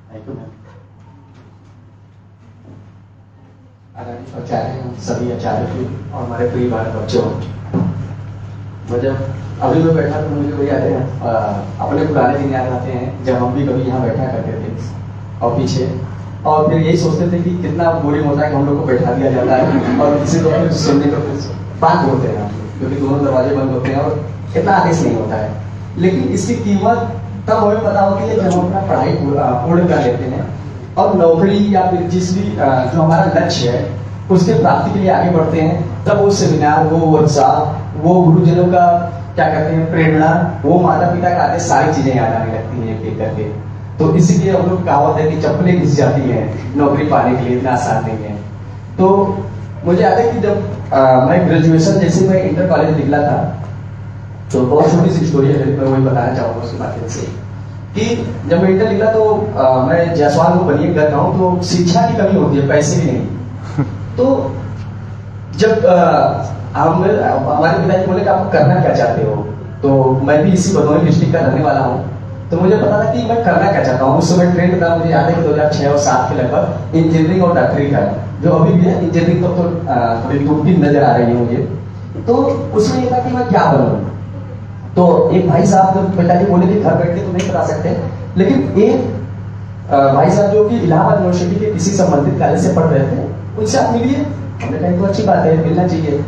Thank you ma'am. आदरणीय आचार्य, सभी आचार्य की और हमारे प्रिय बालक बच्चों, मुझे अभी मैं बैठा तो मुझे वो याद है, अपने पुराने दिन याद आते हैं जब हम भी कभी यहाँ बैठा करते थे और पीछे, और फिर यही सोचते थे कि कितना बोरिंग होता है कि हम लोग को बैठा दिया जाता है और किसी को फिर सुनने को बात बोलते हैं क्योंकि दोनों दरवाजे बंद होते हैं और इतना आदेश नहीं होता है। लेकिन इसकी कीमत तब हमें पता होती है जब हम अपना पढ़ाई पूर्ण कर लेते हैं और नौकरी या फिर जिस भी जो हमारा लक्ष्य है उसके प्राप्ति के लिए आगे बढ़ते हैं। तब वो सेमिनार, वो वर्कशॉप, वो गुरुजनों का क्या कहते हैं प्रेरणा, वो माता पिता का आदेश, सारी चीजें याद आने लगती हैं एक करके। तो इसीलिए हम लोग कहावत है कि चप्पलें घिस जाती हैं नौकरी पाने के लिए, इतना आसान नहीं है। तो मुझे याद है कि जब मैं ग्रेजुएशन जैसे मैं इंटर कॉलेज निकला था तो बहुत छोटी सी स्टोरी है, मैं वही बताना चाहूंगा उसके माध्यम से कि जब मैं इंटर निकला तो मैं जायसवाल को बनिए कर रहा हूँ, तो शिक्षा की कमी होती है, पैसे भी नहीं। तो जब हमारे पिताजी बोले कि आप करना क्या चाहते हो, तो मैं भी इसी भदोही डिस्ट्रिक्ट का रहने वाला हूँ, तो मुझे पता था कि मैं करना क्या चाहता हूँ। उस समय ट्रेंड था, मुझे याद है कि 2006 और 2007 के लगभग इंजीनियरिंग और डॉक्टरी का, जो अभी भी है इंजीनियरिंग तो थोड़ी टूटती नजर आ रही है मुझे। तो उसमें ये था कि मैं क्या बनूं। तो एक भाई साहब पिताजी बोले कि घर बैठ के तो नहीं करा सकते, लेकिन एक भाई साहब जो कि इलाहाबाद यूनिवर्सिटी के किसी संबंधित कॉलेज से पढ़ रहे थे, उनसे आप मिलिए। हमने कहा तो अच्छी बात है, मिलना चाहिए।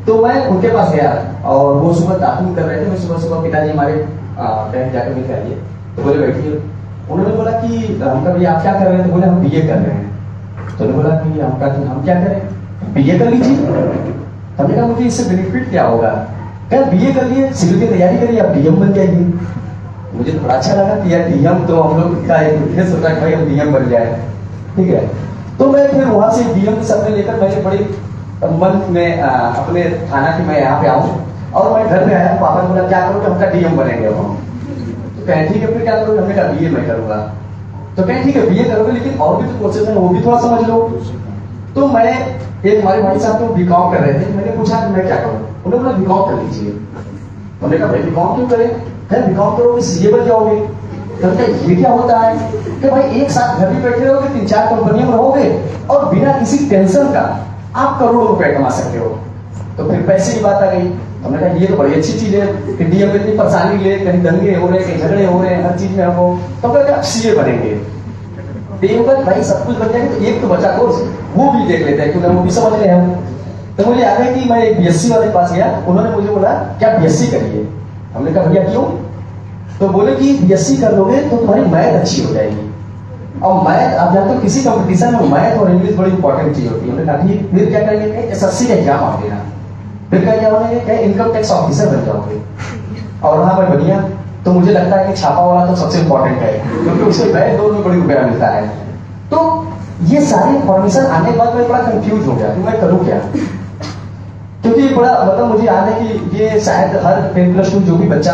तो मैं उनके पास गया और वो सुबह दातुन कर रहे थे। मैं सुबह सुबह पिताजी हमारे बैंक जाकर मिल आइए, तो बोले बैठिए। उन्होंने बोला कि हम कभी आप क्या कर रहे हैं, तो बोले हम बीए कर रहे हैं। तो उन्होंने बोला कि हम क्या करें, बीए कर लीजिए। हमने कहा मुझे इससे बेनिफिट क्या होगा। क्या बीए कर लिए, सिविल की तैयारी करिए, आप डीएम बन जाइए। मुझे थोड़ा अच्छा लगा कि यार डीएम तो हम लोग का एक उद्देश्य होता है भाई हम डीएम बन जाए, ठीक है। तो मैं फिर वहां से डीएम के सपने लेकर मैंने बड़ी मन में अपने थाना की मैं यहाँ पे आऊँ, और मैं घर में आया, पापा ने बोला क्या करोगे, हम डीएम बनेंगे हम। तो कहें ठीक है फिर क्या करोगे, हमने कहा बीए मैं करूंगा। तो कहें ठीक है बीए करोगे, लेकिन और भी तो कोर्सेज हैं वो भी थोड़ा समझ लो। तो मैं एक हमारे भाई साहब तो बीकॉम कर रहे थे, मैंने पूछा कि मैं क्या करूँ, उन्होंने बोला बीकॉम कर लीजिए। हमने कहा भाई बीकॉम क्यों करें, कहें बीकॉम करोगे सीए बन जाओगे। तो ये क्या होता है कि भाई एक साथ घर भी बैठे रहोगे, 3-4 कंपनियों में रहोगे और बिना किसी टेंशन का आप करोड़ों रुपए कमा सकते हो। तो फिर पैसे की बात आ गई। हमने कहा ये तो बड़ी अच्छी चीज है कि डीएम में इतनी परेशानी ले, कहीं दंगे हो रहे हैं, कहीं झगड़े हो रहे हैं, हर चीज में हमको, तो क्या सीए बनेंगे। भाई सब कुछ बन जाएगा, तो एक तो बचा कोर्स वो भी देख लेते हैं क्योंकि वो भी समझ रहे हैं हम। तो मुझे याद है कि मैं एक बीएससी वाले के पास गया, उन्होंने मुझे बोला क्या बीएससी करिए। हमने कहा भैया क्यों। तो बोले कि बीएससी कर लोगे तो तुम्हारी मैथ अच्छी हो जाएगी, और मैथ आप जानते हो किसी कंपटीशन में मैथ और इंग्लिश बड़ी इंपॉर्टेंट चीज होती है। हमने कहा ठीक, फिर क्या करेंगे, एसएससी का एग्जाम आप देना, फिर क्या बनेंगे, क्या इनकम टैक्स ऑफिसर बन जाओगे। और हाँ मैं बनिया। तो मुझे लगता है कि छापा वाला तो सबसे इंपॉर्टेंट है क्योंकि उससे बैग 2 बड़ी रुपया मिलता है। तो ये सारी इंफॉर्मेशन आने के बाद मैं बड़ा कंफ्यूज हो गया कि मैं करूं क्या, क्योंकि बड़ा मतलब मुझे याद है कि ये शायद हर 10+2 जो भी बच्चा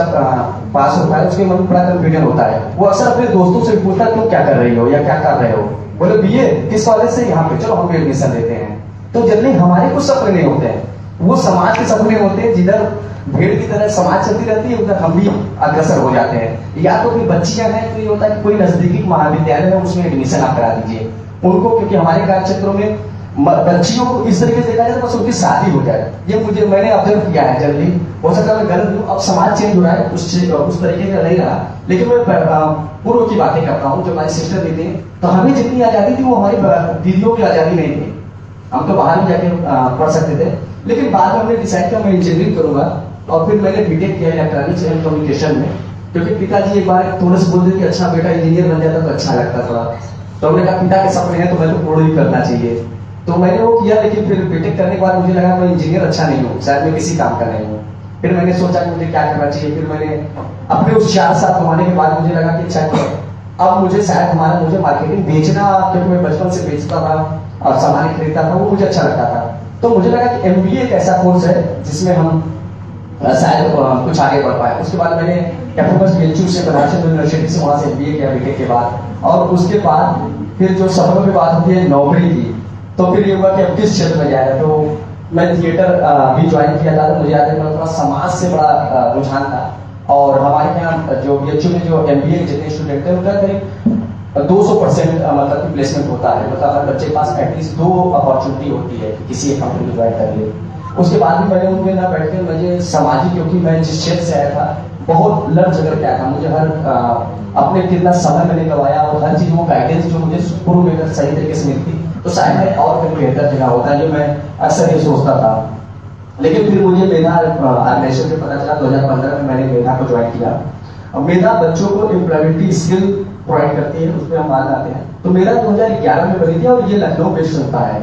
पास होता है उसके मन में बड़ा कंफ्यूजन होता है। वो अक्सर अपने दोस्तों से पूछता है तुम क्या कर रही हो या क्या कर रहे हो, बोले बीए किस कॉलेज से, यहाँ पे चलो हम भी एडमिशन लेते हैं। तो जनरली हमारे कुछ सपने नहीं होते हैं, वो समाज के सपने होते हैं। जिधर भीड़ की तरह समाज चलती रहती है उधर हम भी अग्रसर हो जाते हैं। या तो कोई बच्चियां हैं तो ये होता है कि कोई नजदीकी महाविद्यालय है उसमें एडमिशन आप करा दीजिए उनको, क्योंकि हमारे कार्य क्षेत्रों में बच्चियों को इस तरीके से देखा जाए तो बस उनकी शादी हो जाए। ये मैंने ऑब्जर्व किया है। जल्दी हो सकता है मैं गलत हूँ, अब समाज चेंज हो रहा है, उस तरीके का नहीं रहा। लेकिन मैं पूर्व की बातें करता हूँ, जो हमारी सिस्टर भी थी, तो हमें जितनी आजादी थी वो हमारी दीदियों की आजादी नहीं थी। हम तो बाहर भी जाके पढ़ सकते थे। लेकिन बाद में हमने डिसाइड किया मैं इंजीनियरिंग करूंगा, और फिर मैंने बीटेक किया इलेक्ट्रॉनिक्स एंड कम्युनिकेशन में, क्योंकि पिताजी एक बार थोड़े से बोल दिए कि अच्छा बेटा इंजीनियर बन जाता तो अच्छा लगता थोड़ा। तो हमने कहा पिता के सपने हैं तो मैं तो पूर्ण ही करना चाहिए। तो मैंने वो किया, लेकिन फिर बीटेक करने के बाद मुझे लगा मैं इंजीनियर अच्छा नहीं हूँ, शायद मैं किसी काम का नहीं हूँ। फिर मैंने सोचा कि मुझे क्या करना चाहिए। फिर मैंने अपने उस 4 साल कमाने के बाद मुझे लगा कि अच्छा अब मुझे शायद मुझे मार्केटिंग बेचना, क्योंकि मैं बचपन से बेचता था और सामान खरीदता था, वो मुझे अच्छा लगता था। तो मुझे लगा कि एमबीए एक ऐसा कोर्स है जिसमें हम शायद कुछ आगे बढ़ पाए। उसके बाद मैंने कैंपस बीएचयू से बनारस यूनिवर्सिटी से वहां से एमबीए किया बीटेक के बाद, और उसके बाद फिर जो सपनों की बात होती है नौकरी की, तो फिर ये हुआ कि अब किस क्षेत्र में जाए। तो मैं थिएटर भी ज्वाइन किया था। तो मुझे याद है मेरा थोड़ा समाज से बड़ा रुझान था, और हमारे यहाँ जो बीएचयू में जो एमबीए जितने स्टूडेंट थे उनका करीब 200% मतलब प्लेसमेंट होता है, मतलब हर बच्चे के पास एटलीस्ट 2 अपॉर्चुनिटी होती है कि किसी एक कंपनी में ज्वाइन कर ले। उसके बाद भी मैंने उनके ना बैठ के मुझे सामाजिक, क्योंकि मैं जिस क्षेत्र से आया था बहुत लड़ झगड़ के आया था, मुझे हर अपने कितना समय मैंने गवाया और हर चीज वो गाइडेंस जो मुझे पूर्व में सही तरीके से मिलती तो शायद मैं और कहीं बेहतर जगह होता, जो मैं अक्सर ये सोचता था। लेकिन फिर मुझे मेधा ऑर्गेनाइजेशन में पता चला 2015 में मैंने मेधा को ज्वाइन किया। अब मेधा बच्चों को एम्प्लॉयबिलिटी स्किल प्रोवाइड करती है, उसमें हम मान लाते हैं। तो मेरा 2011 में बनी थी और ये लखनऊ बेस्ड संस्था है।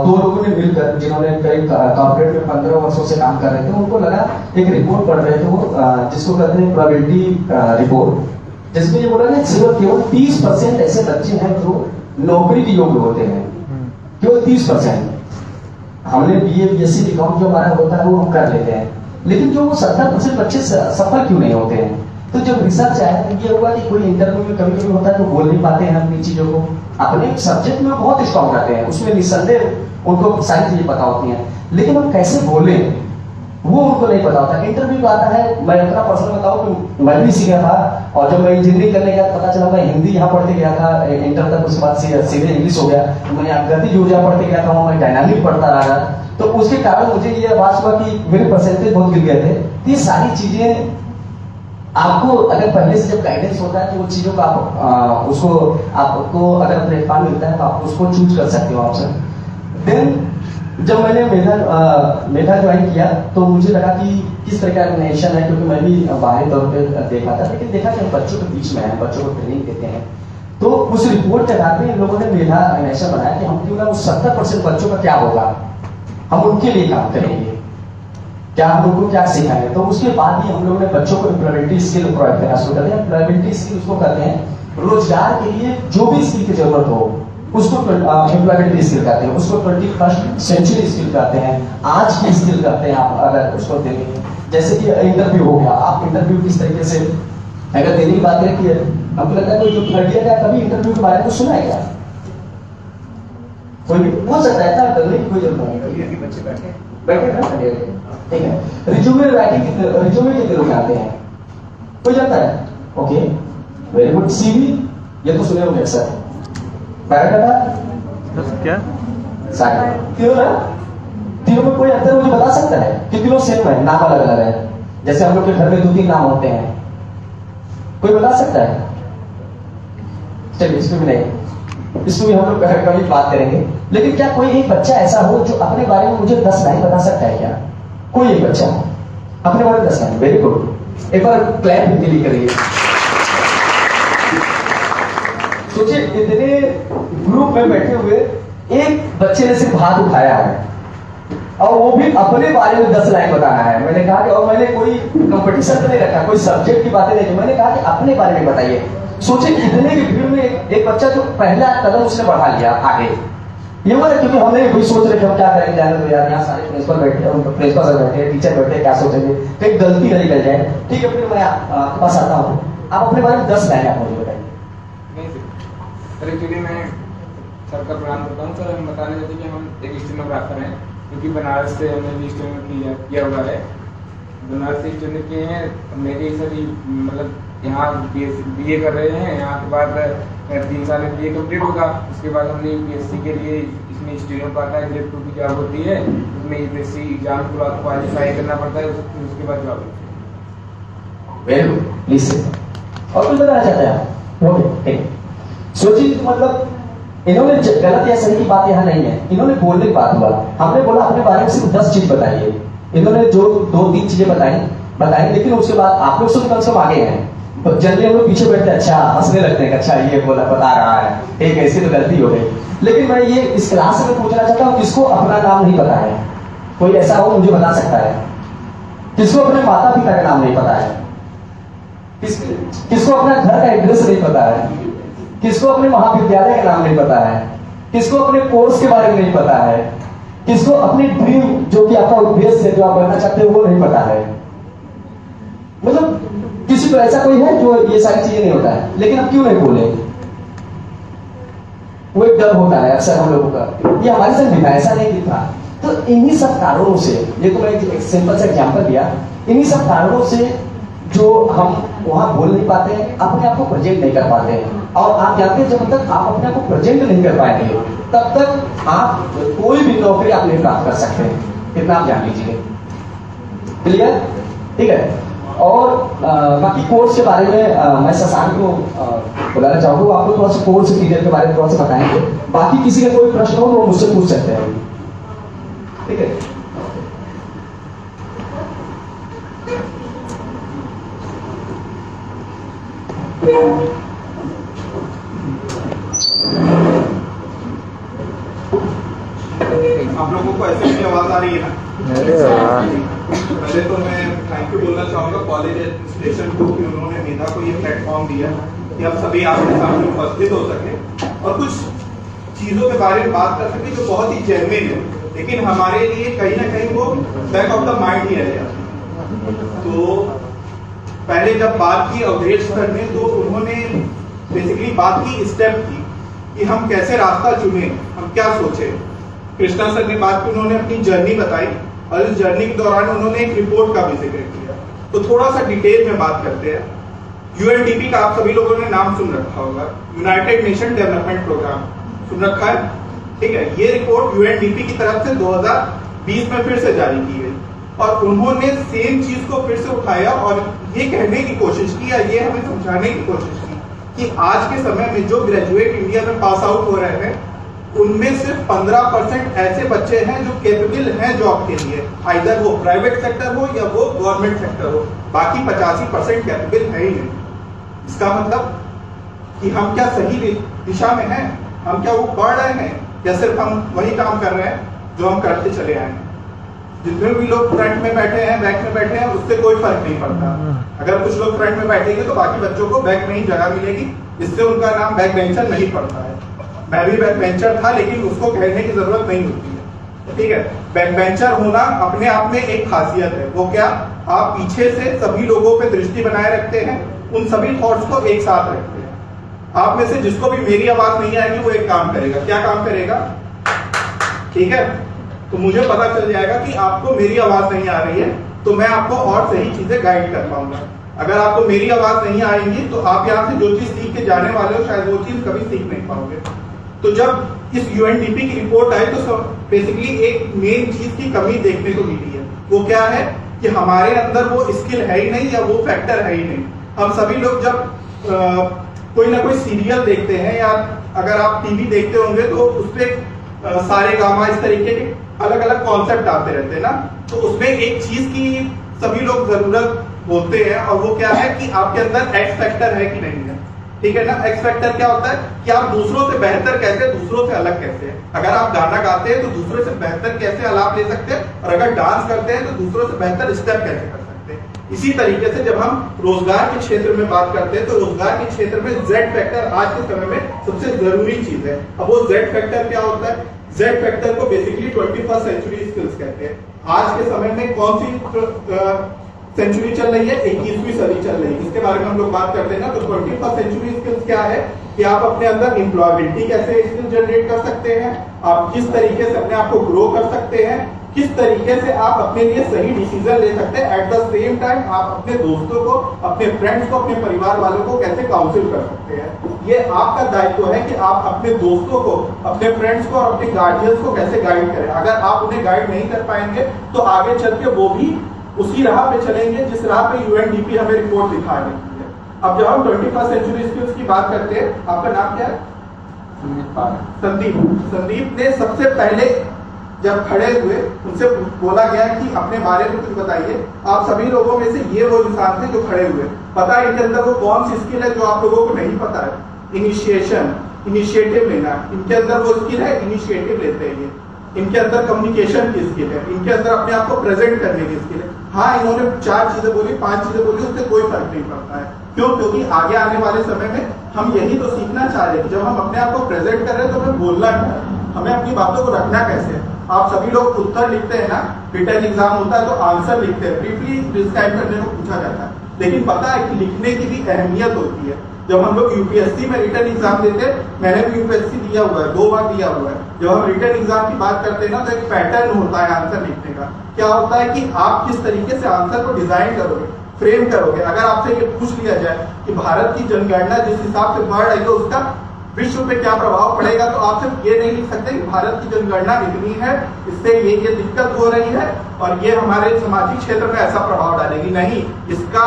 2 लोगों ने मिलकर, जिन्होंने कई कॉर्पोरेट में 15 वर्षों से काम कर रहे थे, उनको लगा एक रिपोर्ट पढ़ रहे थे वो जिसको कहते हैं प्रोबेबिलिटी रिपोर्ट, जिसमें ये बोला कि केवल 30% ऐसे बच्चे हैं जो नौकरी के योग्य होते हैं, केवल 30%। हमने बीए बीएससी बीकॉम जो हमारा होता है वो हम कर लेते हैं, लेकिन जो 70% बच्चे सफल क्यों नहीं होते हैं? तो जब रिसर्च आया तो ये हुआ कि कोई इंटरव्यू में कभी कभी होता है तो बोल नहीं पाते हैं अपनी चीजों को, अपने सब्जेक्ट में बहुत स्ट्रॉन्ग रहते हैं, उसमें निसंदेह उनको सारी चीजें पता होती हैं, लेकिन हम कैसे बोले वो उनको नहीं पता होता। इंटरव्यू को आता है, मैं अपना पर्सनल बताऊं कि मैं भी सीखा था, और जब मैं इंजीनियरिंग करने गया पता चला मैं हिंदी यहाँ पढ़ते गया था इंटर तक, उसके बाद सीधे इंग्लिश हो गया। तो मैं गति ऊर्जा पढ़ते गया था, वहाँ मैं डायनामिक पढ़ता रहा, तो उसके कारण मुझे ये आवाज हुआ कि मेरे परसेंटेज बहुत गिर गए थे। ये सारी चीजें आपको अगर पहले से जब गाइडेंस होता है तो वो चीजों का आप उसको आपको अगर प्लेटफॉर्म मिलता है तो आप उसको चूज कर सकते हो ऑप्शन। देन जब मैंने मेधा ज्वाइन किया तो मुझे लगा कि किस तरह का ऑर्गेनाइजेशन है, क्योंकि मैं भी बाहरी तौर पे देखा था, लेकिन देखा कि हम बच्चों के बीच में है, बच्चों को ट्रेनिंग देते हैं। तो उस रिपोर्ट के आधार पर इन लोगों ने मेधा ऑर्गेनाइजेशन बनाया कि हम क्यों ना उस 70% बच्चों का क्या होगा, हम उनके लिए काम करेंगे, क्या हम उनको क्या सिखाएंगे। तो उसके बाद ही हम लोगों ने बच्चों को एम्प्लॉयबिलिटी स्किल प्रोवाइड करना शुरू कर दिया। एम्प्लॉयबिलिटी स्किल उसको कहते हैं रोजगार के लिए जो भी स्किल की जरूरत हो उसको एम्प्लॉयबिलिटी स्किल कहते हैं, उसको 21st सेंचुरी स्किल कहते हैं, आज की स्किल कहते हैं। आप अगर उसको देंगे, जैसे कि इंटरव्यू हो गया, आप इंटरव्यू किस तरीके से अगर देने की बात करें कि हमको लगता है कोई जो लड़कियां का कभी इंटरव्यू के बारे में सुना है क्या? कोई भी हो सकता है, करने की कोई जरूरत नहीं, बच्चे बैठे ठीक है। रिज्यूमे राइटिंग, रिज्यूमे कितने लोग आते हैं कोई जानता है? Okay, very good. सीवी ये तो सुने होंगे अक्सर। बायोडाटा क्या तीनों ना, तीनों में कोई अंतर मुझे बता सकता है कि तीनों सेम है, नाम अलग अलग है? जैसे हम लोग के घर में 2-3 नाम होते हैं, कोई बता सकता है? चलिए इसमें भी नहीं, इसमें भी हम लोग कभी बात करेंगे। लेकिन क्या कोई एक बच्चा ऐसा हो जो अपने बारे में मुझे 10 लाइन बता सकता है क्या? कोई एक बच्चा अपने बारे में 10 लाइन? वेरी गुड, एक बार क्लैप इनके लिए करिए। सोचिए इतने ग्रुप में बैठे हुए एक बच्चे ने सिर्फ हाथ उठाया है और वो भी अपने बारे में 10 लाइन बताना है। मैंने कहा कि, और मैंने कोई कंपटीशन तो नहीं रखा, कोई सब्जेक्ट की बातें नहीं, मैंने कहा कि अपने बारे में बताइए। सोचिए इतने की भीड़ में एक बच्चा जो पहला कदम उसने बढ़ा लिया आगे। ये वो है क्योंकि हमने वही सोच रहे थे हम क्या करेंगे, जाने दो यार, यहाँ सारे प्रिंसिपल बैठे हैं, प्रिंसिपल सर बैठे हैं, टीचर बैठे हैं, क्या सोचेंगे, कहीं गलती नहीं कर जाए। ठीक है, फिर मैं आपके पास आता हूँ, आप अपने बारे में 10 लाइन आप मुझे बताइए। सर एक्चुअली मैं सर का प्रणाम करता हूँ। सर हम बताने चाहते कि हम एक स्टेनोग्राफर हैं, क्योंकि बनारस से हमने भी स्टेनो किया हुआ है, बनारस से स्टेनो किए हैं। मेरे सर मतलब यहाँ बीए कर रहे हैं, यहाँ के बाद 3 साल में बीए कंप्लीट होगा, उसके बाद हमने यूपीएससी के लिए इसमें स्टेनो का आता है, ग्रेड 2 की जॉब होती है, उसमें यूपीएससी एग्जाम को क्वालिफाई करना पड़ता है, उसके बाद जॉब होती है। वेरी गुड, प्लीज और कुछ बताना चाहते हैं? ओके ठीक। सोचिए मतलब इन्होंने गलत या सही की बात यहाँ नहीं है, इन्होंने बोलने की बात बोला। हमने बोला अपने बारे में सिर्फ 10 चीज बताइए, इन्होंने जो 2-3 चीजें बताई, लेकिन उसके बाद आप लोग सब कम से कम आगे हैं। जनरली हम लोग पीछे बैठते हैं, अच्छा हंसने लगते हैं, अच्छा ये बोला बता रहा है, ठीक है, इसकी तो गलती हो गई। लेकिन मैं ये इस क्लास में पूछना चाहता हूँ, किसको अपना नाम नहीं पता है? कोई ऐसा हो मुझे बता सकता है? किसको अपने माता पिता का नाम नहीं पता है? किसको अपना घर का एड्रेस नहीं पता है? किसको अपने महाविद्यालय का नाम नहीं पता है? किसको अपने कोर्स के बारे में नहीं पता है? किसको अपनी ड्रीम जो कि आपका उद्देश्य है, जो आप बनना चाहते हो, वो नहीं पता है? मतलब किसी को ऐसा कोई है जो ये सारी चीजें नहीं होता है, लेकिन हम क्यों नहीं बोले? वो एक डर होता है अक्सर हम लोगों का, ये हमारे साथ भी था, ऐसा नहीं था। तो इन्हीं सब कारणों से, ये तो मैं एक सिंपल सा एग्जांपल दिया, इन्हीं सब कारणों से जो हम वहां बोल नहीं पाते, अपने आप को प्रोजेक्ट नहीं कर पाते हैं। और आप जानते हैं जब तक आप अपने आप को प्रेजेंट नहीं कर पाएंगे तब तक आप कोई भी नौकरी आप नहीं प्राप्त कर सकते हैं, इतना आप जान लीजिए। क्लियर? ठीक है। और बाकी कोर्स के बारे में मैं शशांक को बुलाना चाहूंगा, वो आपको थोड़ा सा कोर्स पीरियड के बारे में थोड़ा सा बताएंगे। बाकी किसी का कोई प्रश्न हो तो वो मुझसे पूछ सकते हैं। ठीक है। आप लोगों को ऐसे ही आवाज आ रही है ना? पहले तो मैं थैंक यू बोलना चाहूंगा कॉलेज एडमिनिस्ट्रेशन को कि उन्होंने मेधा को ये प्लेटफॉर्म दिया कि अब सभी आपके सामने उपस्थित हो सके और कुछ चीजों के बारे में बात कर सके जो बहुत ही जेन्युइन है, लेकिन हमारे लिए कहीं ना कहीं वो बैक ऑफ द माइंड ही रह जाता। तो पहले जब बात की अवधेश सर ने तो उन्होंने बेसिकली बात की स्टेप की कि हम कैसे रास्ता चुने, हम क्या सोचे। कृष्णा सर ने बात की, उन्होंने अपनी जर्नी बताई और इस जर्नी के दौरान उन्होंने एक रिपोर्ट का भी जिक्र किया। तो थोड़ा सा डिटेल में बात करते हैं। यूएनडीपी का आप सभी लोगों ने नाम सुन रखा होगा, यूनाइटेड नेशन डेवलपमेंट प्रोग्राम सुन रखा है, ठीक है। ये रिपोर्ट यूएनडीपी की तरफ से 2020 में फिर से जारी की गई और उन्होंने सेम चीज को फिर से उठाया और ये कहने की कोशिश की या ये हमें समझाने की कोशिश की कि आज के समय में जो ग्रेजुएट इंडिया में पास आउट हो रहे हैं उनमें सिर्फ 15% ऐसे बच्चे हैं जो कैपेबल हैं जॉब के लिए, आइदर वो प्राइवेट सेक्टर हो या वो गवर्नमेंट सेक्टर हो, बाकी 85% कैपेबल है ही नहीं। इसका मतलब कि हम क्या सही दिशा में हैं, हम क्या वो पढ़ रहे हैं या सिर्फ हम वही काम कर रहे हैं जो हम करते चले आए हैं। जितने भी लोग फ्रंट में बैठे हैं, बैक में बैठे हैं, उससे कोई फर्क नहीं पड़ता। अगर कुछ लोग फ्रंट में बैठेंगे तो बाकी बच्चों को बैक में ही जगह मिलेगी, इससे उनका नाम बैक बेंचर नहीं पड़ता है। मैं भी बैक बेंचर था लेकिन उसको कहने की जरूरत नहीं होती है, ठीक है। बैक बेंचर होना अपने आप में एक खासियत है। वो क्या, आप पीछे से सभी लोगों पे दृष्टि बनाए रखते हैं, उन सभी थॉट्स को एक साथ रखते हैं। आप में से जिसको भी मेरी आवाज नहीं आएगी वो एक काम करेगा। क्या काम करेगा? ठीक है, तो मुझे पता चल जाएगा कि आपको मेरी आवाज नहीं आ रही है तो मैं आपको और सही चीजें गाइड कर पाऊंगा। अगर आपको मेरी आवाज नहीं आएगी तो आप यहाँ से जो चीज सीख के जाने वाले हो शायद वो चीज कभी सीख नहीं पाओगे। तो जब इस यूएनडीपी की रिपोर्ट आई तो बेसिकली एक मेन चीज की कमी देखने को मिली है। वो क्या है कि हमारे अंदर वो स्किल है ही नहीं या वो फैक्टर है ही नहीं। हम सभी लोग जब कोई ना कोई सीरियल देखते हैं या अगर आप टीवी देखते होंगे तो उसपे सारे गामा इस तरीके के अलग अलग कॉन्सेप्ट आते रहते हैं ना, तो उसमें एक चीज की सभी लोग जरूरत होते हैं और वो क्या है कि आपके अंदर एक्स फैक्टर है कि नहीं है, ठीक है ना। एक्स फैक्टर क्या होता है कि आप दूसरों से बेहतर कैसे, दूसरों से अलग कैसे हैं। अगर आप गाना गाते हैं तो दूसरों से बेहतर कैसे आलाप ले सकते हैं और अगर डांस करते हैं तो दूसरों से बेहतर स्टेप कैसे कर सकते हैं। इसी तरीके से जब हम रोजगार के क्षेत्र में बात करते हैं तो रोजगार के क्षेत्र में जेड फैक्टर आज के समय में सबसे जरूरी चीज है। अब वो जेड फैक्टर क्या होता है? जेड फैक्टर को बेसिकली 21st सेंचुरी स्किल्स कहते हैं। आज के समय में कौन सी सेंचुरी चल रही है? 21वीं सदी चल रही है। इसके बारे में हम लोग बात करते हैं ना, तो 21st सेंचुरी स्किल्स क्या है कि आप अपने अंदर एम्प्लॉयबिलिटी कैसे स्किल जनरेट कर सकते हैं, आप किस तरीके से अपने आप को ग्रो कर सकते हैं, किस तरीके से आप अपने लिए सही डिसीजन ले सकते हैं। एट द सेम टाइम आप अपने दोस्तों को, अपने फ्रेंड्स को, अपने परिवार वालों को कैसे काउंसिल कर सकते हैं। ये आपका दायित्व है कि आप अपने दोस्तों को, अपने फ्रेंड्स को और अपने गार्जियंस को कैसे गाइड करें। अगर आप उन्हें गाइड नहीं कर पाएंगे तो आगे चल के वो भी उसी राह पे चलेंगे जिस राह पे यूएनडीपी हमें रिपोर्ट दिखा रही है। अब जब हम 21st सेंचुरी स्किल्स की बात करते हैं, आपका नाम क्या है? संदीप। संदीप ने सबसे पहले जब खड़े हुए उनसे बोला गया कि अपने बारे में कुछ बताइए। आप सभी लोगों में से ये वो इंसान थे जो खड़े हुए। पता है इनके अंदर वो कौन सी स्किल है जो आप लोगों को नहीं पता है? इनिशिएशन, इनिशिएटिव लेना। इनके अंदर वो स्किल है, इनिशिएटिव लेते हैं ये। इनके अंदर कम्युनिकेशन की स्किल है, इनके अंदर अपने आप को प्रेजेंट करने की स्किल है। हाँ, इन्होंने 4 चीजें बोली, 5 चीजें बोली, उससे कोई फर्क नहीं पड़ता है। क्यों? क्योंकि आगे आने वाले समय में हम यही तो सीखना चाह रहे हैं। जब हम अपने आप को प्रेजेंट कर रहे हैं तो हमें बोलना क्या है, हमें अपनी बातों को रखना कैसे है। आप सभी लोग उत्तर लिखते हैं ना, रिटन एग्जाम होता है तो आंसर लिखते हैं, ब्रीफली डिस्क्राइब करने को पूछा जाता है। लेकिन पता है कि लिखने की भी अहमियत होती है। जब हम लोग यूपीएससी में रिटन एग्जाम देते हैं, मैंने भी यूपीएससी दिया हुआ है, 2 बार दिया हुआ है। जब हम रिटन एग्जाम की बात करते हैं ना तो एक पैटर्न होता है आंसर लिखने का। क्या होता है कि आप किस तरीके से आंसर को डिजाइन करोगे, फ्रेम करोगे, अगर आपसे ये पूछ लिया जाए कि भारत की जनगणना जिस हिसाब से बढ़ रही है उसका विश्व पे क्या प्रभाव पड़ेगा, तो आप सिर्फ ये नहीं लिख सकते कि भारत की जनगणना इतनी है, इससे ये दिक्कत हो रही है और ये हमारे सामाजिक क्षेत्र में ऐसा प्रभाव डालेगी। नहीं, इसका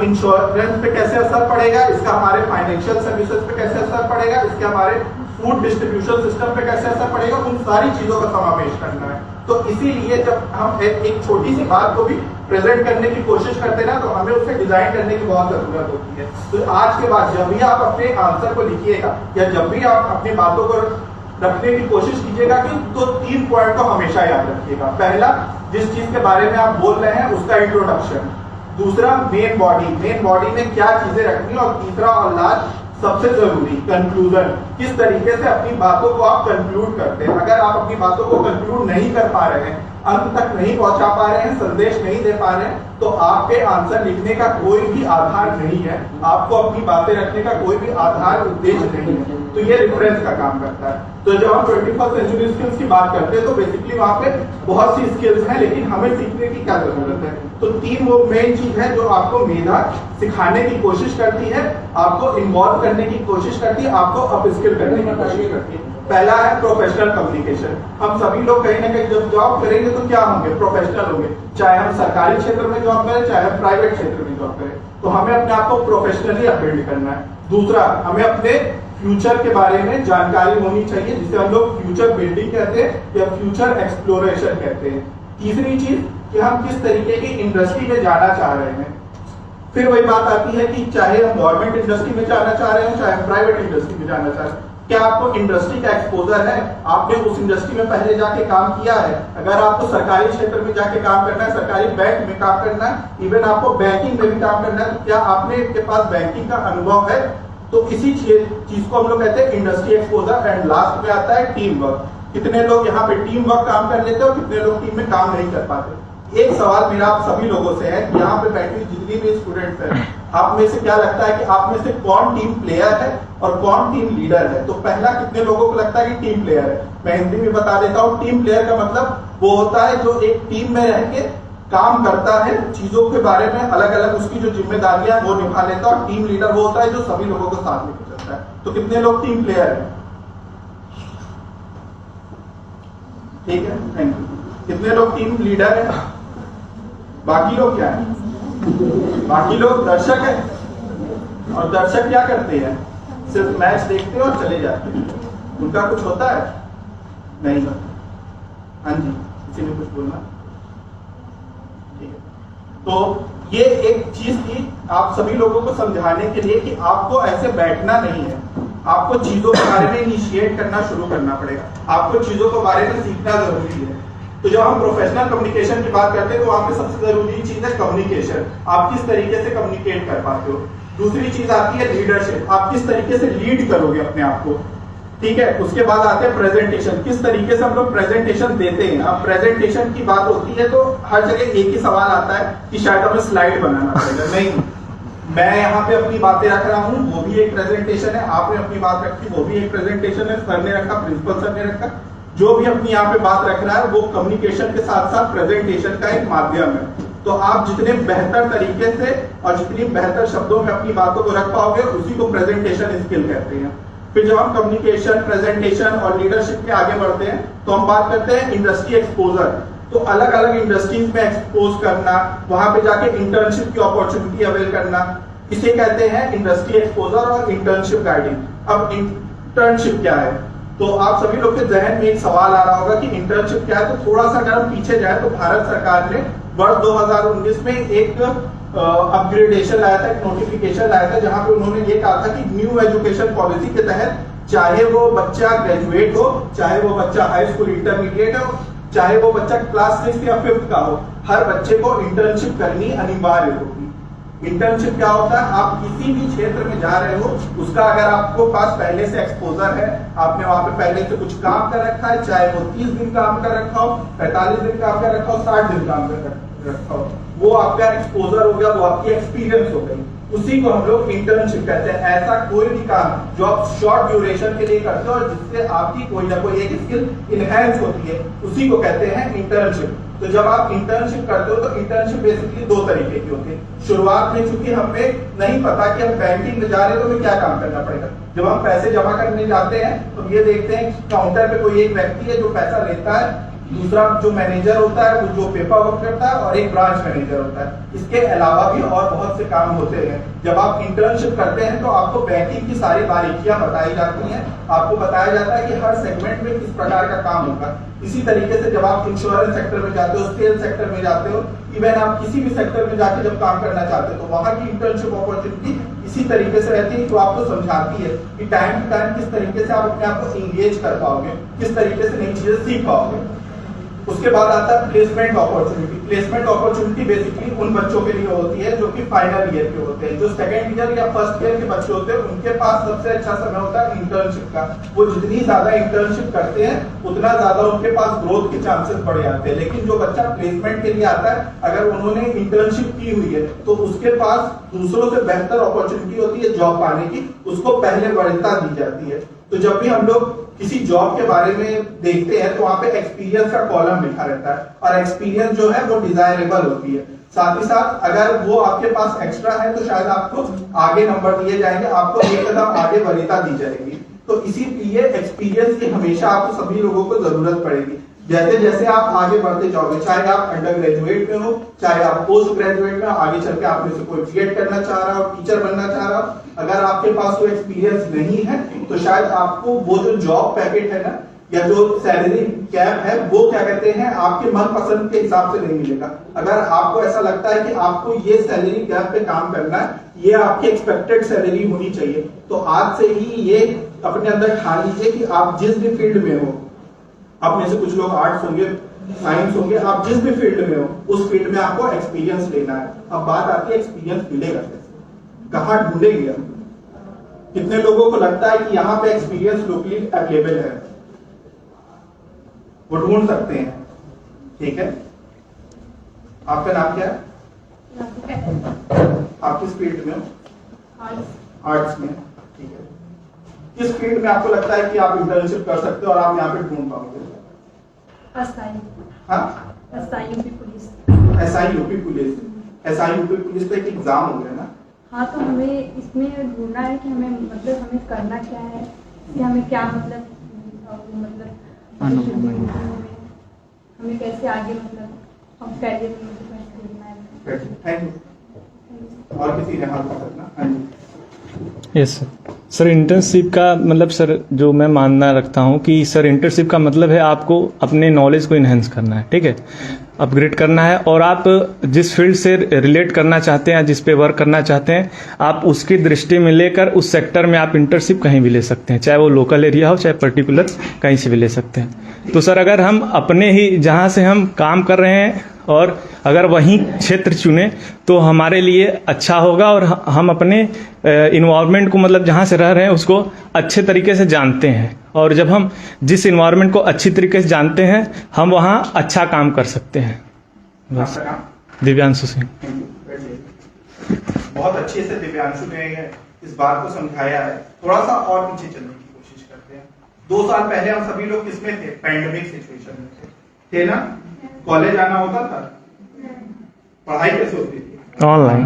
इंश्योरेंस पे कैसे असर पड़ेगा, इसका हमारे फाइनेंशियल सर्विसेज पे कैसे असर पड़ेगा, इसका हमारे फूड डिस्ट्रीब्यूशन सिस्टम पे कैसे असर पड़ेगा, उन सारी चीजों का समावेश करना है। तो इसीलिए जब हम एक छोटी सी बात को भी प्रेजेंट करने की कोशिश करते हैं ना, तो हमें उसे डिजाइन करने की बहुत जरूरत होती है। तो आज के बाद जब भी आप अपने आंसर को लिखिएगा या जब भी आप अपनी बातों को रखने की कोशिश कीजिएगा कि तो 3 पॉइंट को हमेशा याद रखिएगा। पहला, जिस चीज के बारे में आप बोल रहे हैं उसका इंट्रोडक्शन। दूसरा, मेन बॉडी में क्या चीजें रखनी, और तीसरा और लास्ट सबसे जरूरी, कंक्लूजन। किस तरीके से अपनी बातों को आप कंक्लूड करते हैं। अगर आप अपनी बातों को कंक्लूड नहीं कर पा रहे हैं, अंत तक नहीं पहुंचा पा रहे हैं, संदेश नहीं दे पा रहे हैं, तो आपके आंसर लिखने का कोई भी आधार नहीं है, आपको अपनी बातें रखने का कोई भी आधार उद्देश्य नहीं है। तो ये रेफरेंस का काम करता है। तो जब हम 21st सेंचुरी स्किल्स की बात करते हैं तो बेसिकली वहां पे बहुत सी स्किल्स हैं, लेकिन हमें सीखने की क्या जरूरत है। तो 3 वो मेन चीज है जो आपको मेधा सिखाने की कोशिश करती है, आपको इन्वॉल्व करने की कोशिश करती है, आपको अपस्किल करने की कोशिश करती है। पहला है प्रोफेशनल कम्युनिकेशन। हम सभी लोग कहीं ना कहीं जब जॉब करेंगे तो क्या होंगे, प्रोफेशनल होंगे। चाहे हम सरकारी क्षेत्र में जॉब करें, चाहे हम प्राइवेट क्षेत्र में जॉब करें, तो हमें अपने आप को प्रोफेशनली अपग्रेड करना है। दूसरा, हमें अपने फ्यूचर के बारे में जानकारी होनी चाहिए, जिसे हम लोग फ्यूचर बिल्डिंग कहते हैं या फ्यूचर एक्सप्लोरेशन कहते हैं। तीसरी चीज कि हम किस तरीके की इंडस्ट्री में जाना चाह रहे हैं। फिर वही बात आती है कि चाहे हम गवर्नमेंट इंडस्ट्री में जाना चाह रहे हो, चाहे हम प्राइवेट इंडस्ट्री में जाना चाह रहे हैं, क्या आपको इंडस्ट्री का एक्सपोजर है, आपने उस इंडस्ट्री में पहले जाके काम किया है। अगर आपको सरकारी क्षेत्र में जाके काम करना है, सरकारी बैंक में काम करना है, इवन आपको बैंकिंग में भी काम करना है, तो क्या आपने के पास बैंकिंग का अनुभव है। तो इसी चीज को हम लोग कहते हैं इंडस्ट्री एक्सपोजर। एंड लास्ट में आता है टीम वर्क। कितने लोग यहाँ पे टीम वर्क काम कर लेते हैं और कितने लोग टीम में काम नहीं कर पाते। एक सवाल मेरा आप सभी लोगों से है, यहाँ पे बैठी जितनी भी स्टूडेंट्स हैं, आप में से क्या लगता है कि आप में से कौन टीम प्लेयर है और कौन टीम लीडर है। तो पहला, कितने लोगों को लगता है कि टीम प्लेयर है। मैं हिंदी में बता देता हूँ। टीम प्लेयर का मतलब वो होता है जो एक टीम में रह के काम करता है, चीजों के बारे में अलग अलग उसकी जो जिम्मेदारियां वो निभा लेता है। और टीम लीडर वो होता है जो सभी लोगों को साथ लेकर चलता है। तो कितने लोग टीम प्लेयर है, ठीक है, थैंक यू। कितने लोग टीम लीडर है, बाकी लोग क्या है, बाकी लोग दर्शक है। और दर्शक क्या करते हैं, सिर्फ मैच देखते हैं और चले जाते हैं, उनका कुछ होता है नहीं होता। हाँ जी, किसी ने कुछ बोलना, ठीक है। तो ये एक चीज थी आप सभी लोगों को समझाने के लिए कि आपको ऐसे बैठना नहीं है, आपको चीजों के बारे में इनिशिएट करना शुरू करना पड़ेगा, आपको चीजों के बारे में सीखना जरूरी है। तो जब हम प्रोफेशनल कम्युनिकेशन की बात करते हैं तो वहां पे सबसे जरूरी चीज है कम्युनिकेशन। आप किस तरीके से कम्युनिकेट कर पाते हो। दूसरी चीज आती है लीडरशिप, आप किस तरीके से लीड करोगे अपने आप को, ठीक है। उसके बाद आते हैं प्रेजेंटेशन, किस तरीके से हम लोग प्रेजेंटेशन देते हैं। अब प्रेजेंटेशन की बात होती है तो हर जगह एक ही सवाल आता है कि शायद हमें स्लाइड बनाना पड़ेगा। नहीं, मैं यहाँ पे अपनी बातें रख रहा हूँ, वो भी एक प्रेजेंटेशन है। आपने अपनी बात रखी, वो भी एक प्रेजेंटेशन है। सर ने रखा, प्रिंसिपल सर ने रखा, जो भी अपनी यहाँ पे बात रख रहा है वो कम्युनिकेशन के साथ साथ प्रेजेंटेशन का एक माध्यम है। तो आप जितने बेहतर तरीके से और जितनी बेहतर शब्दों में अपनी बातों को रख पाओगे, उसी को प्रेजेंटेशन स्किल कहते हैं। फिर जब हम कम्युनिकेशन, प्रेजेंटेशन और लीडरशिप के आगे बढ़ते हैं तो हम बात करते हैं इंडस्ट्री एक्सपोजर। तो अलग अलग इंडस्ट्रीज में एक्सपोज करना, वहां पे जाके इंटर्नशिप की अपॉर्चुनिटी अवेल करना, इसे कहते हैं इंडस्ट्री एक्सपोजर और इंटर्नशिप गाइडिंग। अब इंटर्नशिप क्या है, तो आप सभी लोग के जहन में एक सवाल आ रहा होगा कि इंटर्नशिप क्या है। तो थोड़ा सा अगर हम पीछे जाए तो भारत सरकार ने वर्ष 2019 में एक अपग्रेडेशन लाया था, एक नोटिफिकेशन लाया था, जहां पे उन्होंने ये कहा था कि न्यू एजुकेशन पॉलिसी के तहत चाहे वो बच्चा ग्रेजुएट हो, चाहे वो बच्चा हाई स्कूल इंटरमीडिएट हो, चाहे वो बच्चा क्लास 6 या 5th का हो, हर बच्चे को इंटर्नशिप करनी अनिवार्य होगी। इंटर्नशिप क्या होता है, आप किसी भी क्षेत्र में जा रहे हो, उसका अगर आपको पास पहले से एक्सपोजर है, आपने वहां पे पहले से कुछ काम कर रखा है, चाहे वो 30 दिन काम कर रखा हो, 45 दिन काम कर रखा हो, 60 दिन काम कर रखा हो, वो आपका एक्सपोजर हो गया, वो आपकी एक्सपीरियंस हो गई। उसी को हम लोग इंटर्नशिप कहते हैं। ऐसा कोई भी काम जो आप शॉर्ट ड्यूरेशन के लिए करते हो और जिससे आपकी कोई ना कोई एक स्किल इनहेंस होती है, उसी को कहते हैं इंटर्नशिप। तो जब आप इंटर्नशिप करते हो तो इंटर्नशिप बेसिकली दो तरीके की होती है। शुरुआत में चूंकि हमें नहीं पता कि हम बैंकिंग में जा रहे हैं तो हमें क्या काम करना पड़ेगा। जब हम पैसे जमा करने जाते हैं तो ये देखते हैं कि काउंटर पे कोई एक व्यक्ति है जो पैसा लेता है, दूसरा जो मैनेजर होता है वो जो पेपर वर्क करता है, और एक ब्रांच मैनेजर होता है। इसके अलावा भी और बहुत से काम होते हैं। जब आप इंटर्नशिप करते हैं तो आपको बैंकिंग की सारी बारीकियां बताई जाती हैं, आपको बताया जाता है कि हर सेगमेंट में किस प्रकार का काम होगा। इसी तरीके से जब आप इंश्योरेंस सेक्टर में जाते हो, सेल सेक्टर में जाते हो, इवन आप किसी भी सेक्टर में जाके जब काम करना चाहते हो तो वहां की इंटर्नशिप अपॉर्चुनिटी इसी तरीके से रहती है, जो आपको समझाती है कि टाइम टू टाइम किस तरीके से आप अपने आप को इंगेज कर पाओगे, किस तरीके से नई चीजें सीख पाओगे। उसके बाद आता है placement opportunity. Placement opportunity basically उन बच्चों के लिए होती है जो कि फाइनल ईयर के होते हैं। जो सेकंड ईयर या फर्स्ट ईयर के बच्चे होते हैं उनके पास सबसे अच्छा समय होता है इंटर्नशिप का। वो जितनी ज्यादा इंटर्नशिप करते हैं उतना ज्यादा उनके पास ग्रोथ के चांसेस बढ़ जाते हैं। लेकिन जो बच्चा प्लेसमेंट के लिए आता है, अगर उन्होंने इंटर्नशिप की हुई है तो उसके पास दूसरों से बेहतर अपॉर्चुनिटी होती है जॉब पाने की, उसको पहले वरीयता दी जाती है। तो जब भी हम लोग किसी जॉब के बारे में देखते हैं तो वहां पे एक्सपीरियंस का कॉलम लिखा रहता है, और एक्सपीरियंस जो है वो डिजायरेबल होती है। साथ ही साथ अगर वो आपके पास एक्स्ट्रा है तो शायद आपको आगे नंबर दिए जाएंगे, आपको एक कदम आगे वरीयता दी जाएगी। तो इसीलिए एक्सपीरियंस की हमेशा आपको सभी लोगों को जरूरत पड़ेगी। जैसे जैसे आप आगे बढ़ते जाओगे, चाहे आप अंडर ग्रेजुएट में हो, चाहे आप पोस्ट ग्रेजुएट में, आगे चल के आप में से कोई बीएड करना चाह रहा हो, टीचर बनना चाह रहा हो, अगर आपके पास कोई एक्सपीरियंस नहीं है तो शायद आपको वो जो जॉब पैकेट है ना, या जो सैलरी कैप है, वो क्या कहते हैं, आपके मन पसंद के हिसाब से नहीं मिलेगा। अगर आपको ऐसा लगता है कि आपको ये सैलरी कैप पे काम करना है, ये आपकी एक्सपेक्टेड सैलरी होनी चाहिए, तो आज से ही ये अपने अंदर ठान लीजिए कि आप जिस भी फील्ड में हो, आप में से कुछ लोग आर्ट्स होंगे, साइंस होंगे, आप जिस भी फील्ड में हो उस फील्ड में आपको एक्सपीरियंस लेना है। अब बात आती है एक्सपीरियंस मिलेगा कैसे, कहाँ ढूंढेंगे हम? कितने लोगों को लगता है कि यहाँ पे एक्सपीरियंस लोकली अवेलेबल है, वो ढूंढ सकते हैं, ठीक है। आपका नाम क्या है? आप किस फील्ड में हो? आर्ट्स में, ठीक है। किस फील्ड में आपको लगता है कि आप इंटर्नशिप कर सकते हो और आप यहाँ पे ढूंढ पाओगे? SI UP police. SI UP police, SI UP police तो एक एग्जाम हो गया ना? हाँ, तो हमें इसमें ढूंढना है कि हमें मतलब हमें करना क्या है, कि हमें क्या मतलब हमें कैसे आगे मतलब हम करियर में ढूंढना है। Thank you. और किसी ने हाथ उठाना? हाँ जी। यस सर, इंटर्नशिप का मतलब सर जो मैं मानना रखता हूँ कि सर इंटर्नशिप का मतलब है आपको अपने नॉलेज को इन्हेंस करना है, ठीक है, अपग्रेड करना है, और आप जिस फील्ड से रिलेट करना चाहते हैं, जिस पे वर्क करना चाहते हैं, आप उसकी दृष्टि में लेकर उस सेक्टर में आप इंटर्नशिप कहीं भी ले सकते हैं, चाहे वो लोकल एरिया हो चाहे पर्टिकुलर कहीं से भी ले सकते हैं। तो सर अगर हम अपने ही जहाँ से हम काम कर रहे हैं और अगर वहीं क्षेत्र चुने तो हमारे लिए अच्छा होगा, और हम अपने इन्वायरमेंट को मतलब जहाँ से रह रहे हैं उसको अच्छे तरीके से जानते हैं, और जब हम जिस इन्वायरमेंट को अच्छी तरीके से जानते हैं हम वहाँ अच्छा काम कर सकते हैं। बस। आपका नाम? दिव्यांशु सिंह। बहुत अच्छे से दिव्यांशु ने इस बात को समझाया है। थोड़ा सा और पीछे चलने की कोशिश करते हैं। 2 साल पहले हम सभी लोग किसमें थे? पैंडेमिक सिचुएशन में थे ना? कॉलेज आना होता था, पढ़ाई कैसे होती थी? ऑनलाइन।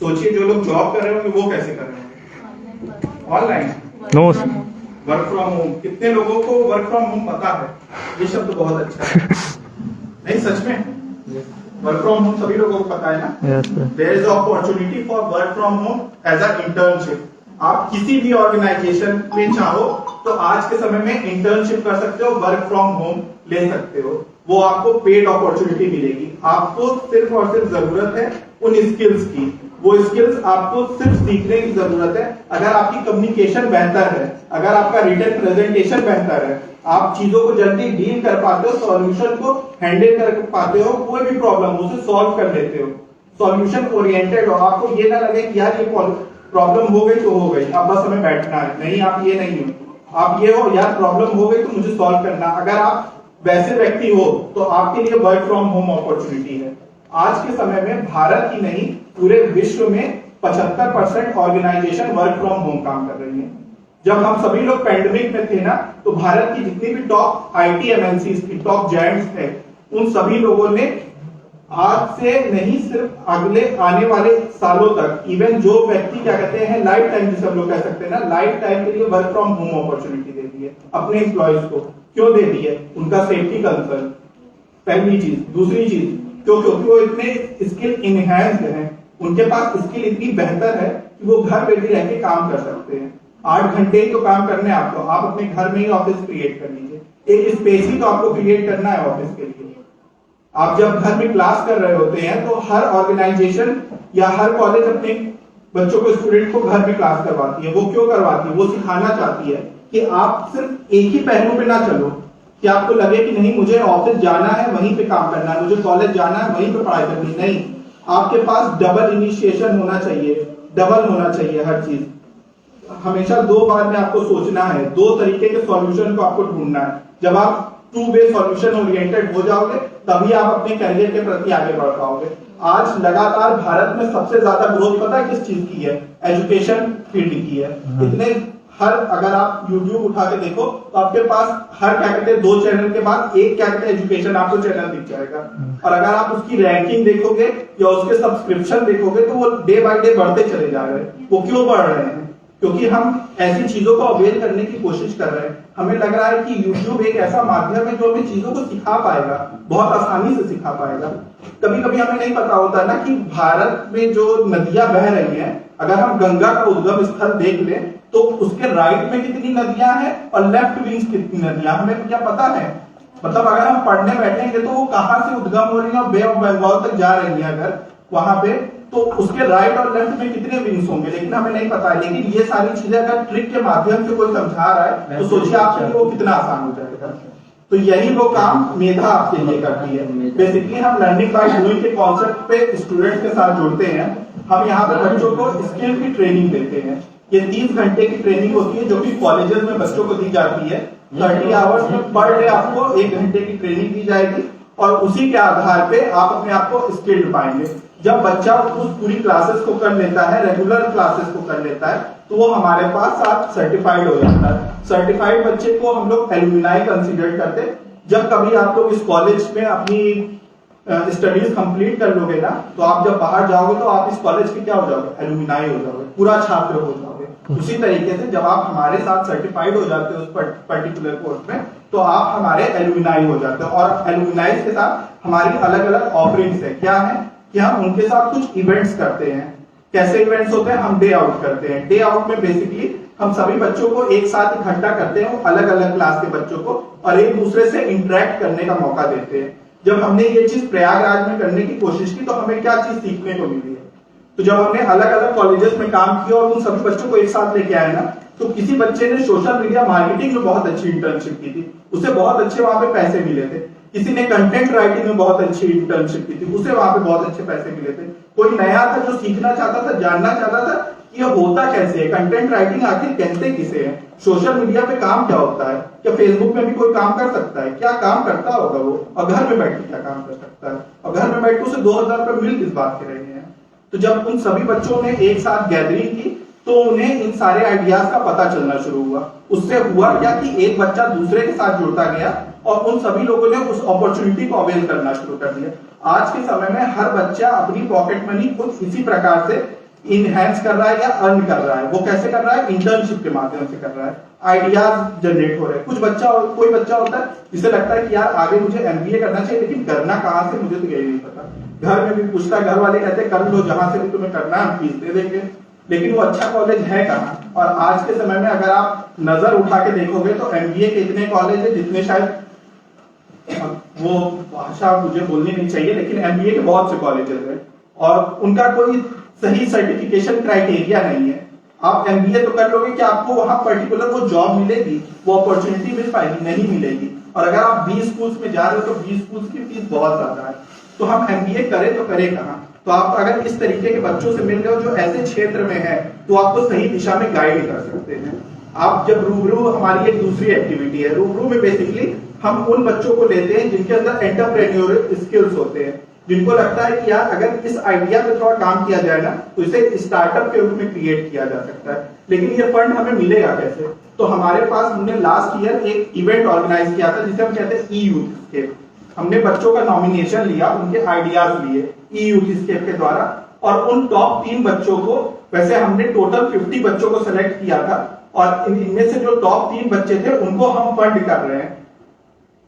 सोचिए जो लोग जॉब कर रहे होंगे वो कैसे कर रहे होंगे? Online. No. Work from home. कितने लोगों को वर्क फ्रॉम होम पता है? ये शब्द बहुत अच्छा है। नहीं, सच में वर्क फ्रॉम होम सभी लोगों को पता है ना? Yes sir. There is opportunity for work from home as a internship. आप किसी भी ऑर्गेनाइजेशन में चाहो तो आज के समय में इंटर्नशिप कर सकते हो, वर्क फ्रॉम होम ले सकते हो, वो आपको पेड अपॉर्चुनिटी मिलेगी। आपको सिर्फ और सिर्फ जरूरत है उन स्किल्स की, वो स्किल्स आपको सिर्फ सीखने की जरूरत है। अगर आपकी कम्युनिकेशन बेहतर है, अगर आपका रिटन प्रेजेंटेशन बेहतर है, आप चीजों को जल्दी डील कर पाते हो, सॉल्यूशन को हैंडल कर पाते हो, कोई भी प्रॉब्लम उसे सॉल्व कर देते हो, सॉल्यूशन ओरिएंटेड हो, आपको ये ना लगे कि यार ये प्रॉब्लम हो गई तो हो गई, अब बस हमें बैठना है। नहीं, आप ये नहीं हो, आप ये हो यार प्रॉब्लम हो गई तो मुझे सॉल्व करना। अगर आप वैसे व्यक्ति हो तो आपके लिए वर्क फ्रॉम होम अपॉर्चुनिटी है। आज के समय में भारत ही नहीं पूरे विश्व में 75% ऑर्गेनाइजेशन वर्क फ्रॉम होम काम कर रही है। जब हम सभी लोग पैंडेमिक में थे ना, तो भारत की जितनी भी टॉप आईटी एमएनसीज थी, टॉप जायंट्स थे, उन सभी लोगों ने आज से नहीं सिर्फ अगले आने वाले सालों तक, इवन जो व्यक्ति क्या कहते हैं लाइफ टाइम, जिसे हम लोग कह सकते हैं ना, लाइफ टाइम के लिए वर्क फ्रॉम होम अपॉर्चुनिटी दे दी है अपने एम्प्लॉयज को। क्यों दे दी है? उनका सेफ्टी कंसर्न, पहली चीज। दूसरी चीज, क्योंकि वो इतने स्किल इनहैंस्ड हैं, उनके पास स्किल इतनी बेहतर है कि वो घर बैठे रह के काम कर सकते हैं। 8 घंटे ही तो काम करने हैं आपको, आप अपने घर में ही ऑफिस क्रिएट कर लीजिए। एक स्पेस ही तो आपको क्रिएट करना है ऑफिस के लिए। आप जब घर में क्लास कर रहे होते हैं तो हर ऑर्गेनाइजेशन या हर कॉलेज अपने बच्चों को, स्टूडेंट को घर में क्लास करवाती है। वो क्यों करवाती है? वो सिखाना चाहती है कि आप सिर्फ एक ही पहलू पे ना चलो, कि आपको लगे कि नहीं मुझे ऑफिस जाना है वहीं पे काम करना है, मुझे कॉलेज जाना है वहीं पे पढ़ाई करनी। नहीं, आपके पास डबल इनिशिएशन होना चाहिए, डबल होना चाहिए हर चीज। हमेशा 2 बार में आपको सोचना है, 2 तरीके के सॉल्यूशन को आपको ढूंढना है। जब आप 2 वे सॉल्यूशन ओरिएंटेड हो जाओगे तभी आप अपने करियर के प्रति आगे बढ़ पाओगे। आज लगातार भारत में सबसे ज्यादा ग्रोथ पता है किस चीज की है? एजुकेशन फील्ड की है। इतने अगर आप YouTube उठा के देखो तो आपके पास हर क्या कहते हैं 2 चैनल के बाद एक क्या कहते हैं एजुकेशन आपको चैनल दिख जाएगा। और अगर आप उसकी रैंकिंग देखोगे या उसके सब्सक्रिप्शन देखोगे तो वो डे बाय डे बढ़ते चले जा रहे हैं। वो क्यों बढ़ रहे हैं? क्योंकि हम ऐसी चीजों को अवेयर करने की कोशिश कर रहे हैं। हमें लग रहा है कि YouTube एक ऐसा माध्यम है जो हमें चीजों को सिखा पाएगा, बहुत आसानी से सिखा पाएगा। कभी कभी हमें नहीं पता होता ना कि भारत में जो नदियां बह रही हैं, अगर हम गंगा का उद्गम स्थल देख लें तो उसके राइट में कितनी नदियां हैं और लेफ्ट विंग कितनी नदियां, हमें क्या पता है? मतलब अगर हम पढ़ने बैठेंगे तो वो कहां से उद्गम हो रही है और बे ऑफ बंगाल तक जा रही है अगर वहां पे, तो उसके राइट और लेफ्ट में कितने विंग्स होंगे, लेकिन हमें नहीं पता है। लेकिन ये सारी चीजें अगर ट्रिक के माध्यम से कोई समझा रहा है तो सोचिए आपके लिए वो कितना आसान हो जाएगा। तो यही वो काम मेधा आपके लिए करती है। बेसिकली हम लर्निंग बाय डूइंग के कॉन्सेप्ट पे स्टूडेंट के साथ जुड़ते हैं। हम यहाँ पे बच्चों को स्किल की ट्रेनिंग देते हैं। ये 30 घंटे की ट्रेनिंग होती है जो कि कॉलेजेस में बच्चों को दी जाती है। 30 आवर्स में पर डे आपको 1 घंटे की ट्रेनिंग दी जाएगी और उसी के आधार पे आप अपने आप को स्किल्ड पाएंगे। जब बच्चा उस पूरी क्लासेस को कर लेता है, रेगुलर क्लासेस को कर लेता है, तो वो हमारे पास साथ सर्टिफाइड हो जाता है। सर्टिफाइड बच्चे को हम लोग एलुमनाई कंसीडर करते हैं। जब कभी आप लोग इस कॉलेज में अपनी स्टडीज कंप्लीट कर लोगे ना, तो आप जब बाहर जाओगे तो आप इस कॉलेज के क्या हो जाओगे? एलुमनाई हो जाओगे, पूरा छात्र हो जाओगे। उसी तरीके से जब आप हमारे साथ सर्टिफाइड हो जाते हो उस पर्टिकुलर कोर्स में, तो आप हमारे एलुमनाई हो जाते हो। और एलुमनाई के साथ हमारी अलग अलग ऑफरिंग्स है। क्या है कि हम उनके साथ कुछ इवेंट्स करते हैं। कैसे इवेंट्स होते हैं? हम डे आउट करते हैं। डे आउट में बेसिकली हम सभी बच्चों को एक साथ इकट्ठा करते हैं, अलग अलग क्लास के बच्चों को, और एक दूसरे से इंटरेक्ट करने का मौका देते हैं। जब हमने ये चीज प्रयागराज में करने की कोशिश की तो हमें क्या चीज सीखने को मिली है? तो जब हमने अलग अलग कॉलेजेस में काम किया और उन सभी बच्चों को एक साथ लेके आए ना, तो किसी बच्चे ने सोशल मीडिया मार्केटिंग में बहुत अच्छी इंटर्नशिप की थी, उसे बहुत अच्छे वहां पे पैसे मिले थे। किसी ने कंटेंट राइटिंग में बहुत अच्छी इंटर्नशिप की थी, उसे वहां पे बहुत अच्छे पैसे मिले थे। कोई नया था जो सीखना चाहता था, जानना चाहता था कि ये होता कैसे है, कंटेंट राइटिंग आखिर कहते किसे है, सोशल मीडिया पे काम क्या होता है, क्या फेसबुक में भी कोई काम कर सकता है, क्या काम करता होगा वो, और घर में बैठ के क्या काम कर सकता है, और घर में बैठ के उसे 2000 रुपए मिल किस बात के रहे हैं। तो जब उन सभी बच्चों ने एक साथ गैदरिंग की तो उन्हें इन सारे आइडियाज का पता चलना शुरू हुआ। उससे हुआ क्या कि एक बच्चा दूसरे के साथ जुड़ता गया और उन सभी लोगों ने उस अपॉर्चुनिटी को अवेल करना शुरू कर दिया। आज के समय में हर बच्चा अपनी पॉकेट मनी खुद इसी प्रकार से इनहैंस कर रहा है या अर्न कर रहा है। वो कैसे कर रहा है? इंटर्नशिप के माध्यम से कर रहा है। आइडियाज जनरेट हो रहे हैं। कोई बच्चा होता है जिसे लगता है कि यार आगे मुझे एमबीए करना चाहिए, लेकिन करना कहां से मुझे तो यही नहीं पता। घर में भी पूछता है, घर वाले कहते हैं कर लो, जहां से भी तुम्हें करना है हम फीस दे देंगे, लेकिन वो अच्छा कॉलेज है कहाँ? और आज के समय में अगर आप नजर उठा के देखोगे तो एमबीए के इतने कॉलेज है जितने शायद, वो भाषा मुझे बोलनी नहीं चाहिए, लेकिन एमबीए के बहुत से कॉलेजेस हैं और उनका कोई सही सर्टिफिकेशन क्राइटेरिया नहीं है। आप एमबीए तो कर लोगे कि आपको वहां पर्टिकुलर वो जॉब मिलेगी, वो अपॉर्चुनिटी मिल पाएगी? नहीं मिलेगी। और अगर आप 20 स्कूल्स में जा रहे हो तो 20 स्कूल्स की फीस बहुत ज्यादा है। तो हम एमबीए करें तो करें कहाँ? तो आप अगर इस तरीके के बच्चों से मिल रहे हो जो ऐसे क्षेत्र में है, तो आपको सही दिशा में गाइड कर सकते हैं। आप जब रूबरू, हमारी एक दूसरी एक्टिविटी है, रूबरू में बेसिकली हम उन बच्चों को लेते हैं जिनके अंदर एंटरप्रेन्योरियल स्किल्स होते हैं। जिनको लगता है कि यार अगर इस आइडिया पे थोड़ा काम किया जाए ना तो इसे स्टार्टअप के रूप में क्रिएट किया जा सकता है। लेकिन ये फंड हमें मिलेगा कैसे? तो हमारे पास हमने लास्ट ईयर एक इवेंट ऑर्गेनाइज किया था जिसे हम कहते हैं ई यूथ स्केप। हमने बच्चों का नॉमिनेशन लिया, उनके आइडियाज लिए ई यूथ स्केप के द्वारा, और उन टॉप 3 बच्चों को, वैसे हमने टोटल 50 बच्चों को सिलेक्ट किया था, और इनमें से जो टॉप 3 बच्चे थे उनको हम फंड कर रहे हैं।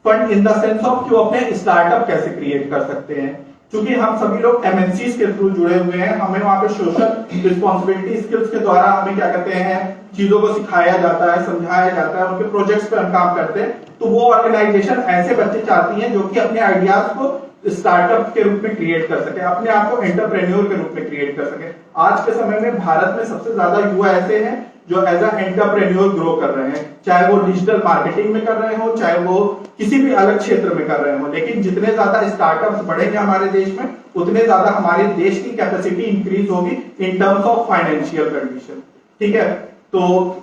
Fund in the sense of कि वो अपने स्टार्टअप कैसे क्रिएट कर सकते हैं। क्योंकि हम सभी लोग एमएनसीज के थ्रू जुड़े हुए हैं, हमें वहां पे सोशल रिस्पॉन्सिबिलिटी स्किल्स के द्वारा हमें क्या कहते हैं चीजों को सिखाया जाता है, समझाया जाता है, उनके प्रोजेक्ट्स पे हम काम करते हैं। तो वो ऑर्गेनाइजेशन ऐसे बच्चे चाहती है जो कि अपने आइडियाज को स्टार्टअप के रूप में क्रिएट कर सके, अपने आप को एंटरप्रेन्योर के रूप में क्रिएट कर सके। आज के समय में भारत में सबसे ज्यादा युवा ऐसे हैं जो एज अ एंटरप्रेन्योर ग्रो कर रहे हैं, चाहे वो डिजिटल मार्केटिंग में कर रहे हो, चाहे वो किसी भी अलग क्षेत्र में कर रहे हो। लेकिन जितने ज्यादा स्टार्टअप्स बढ़ेंगे हमारे देश में, उतने ज्यादा हमारे देश की कैपेसिटी इंक्रीज होगी in terms of financial condition. ठीक है, तो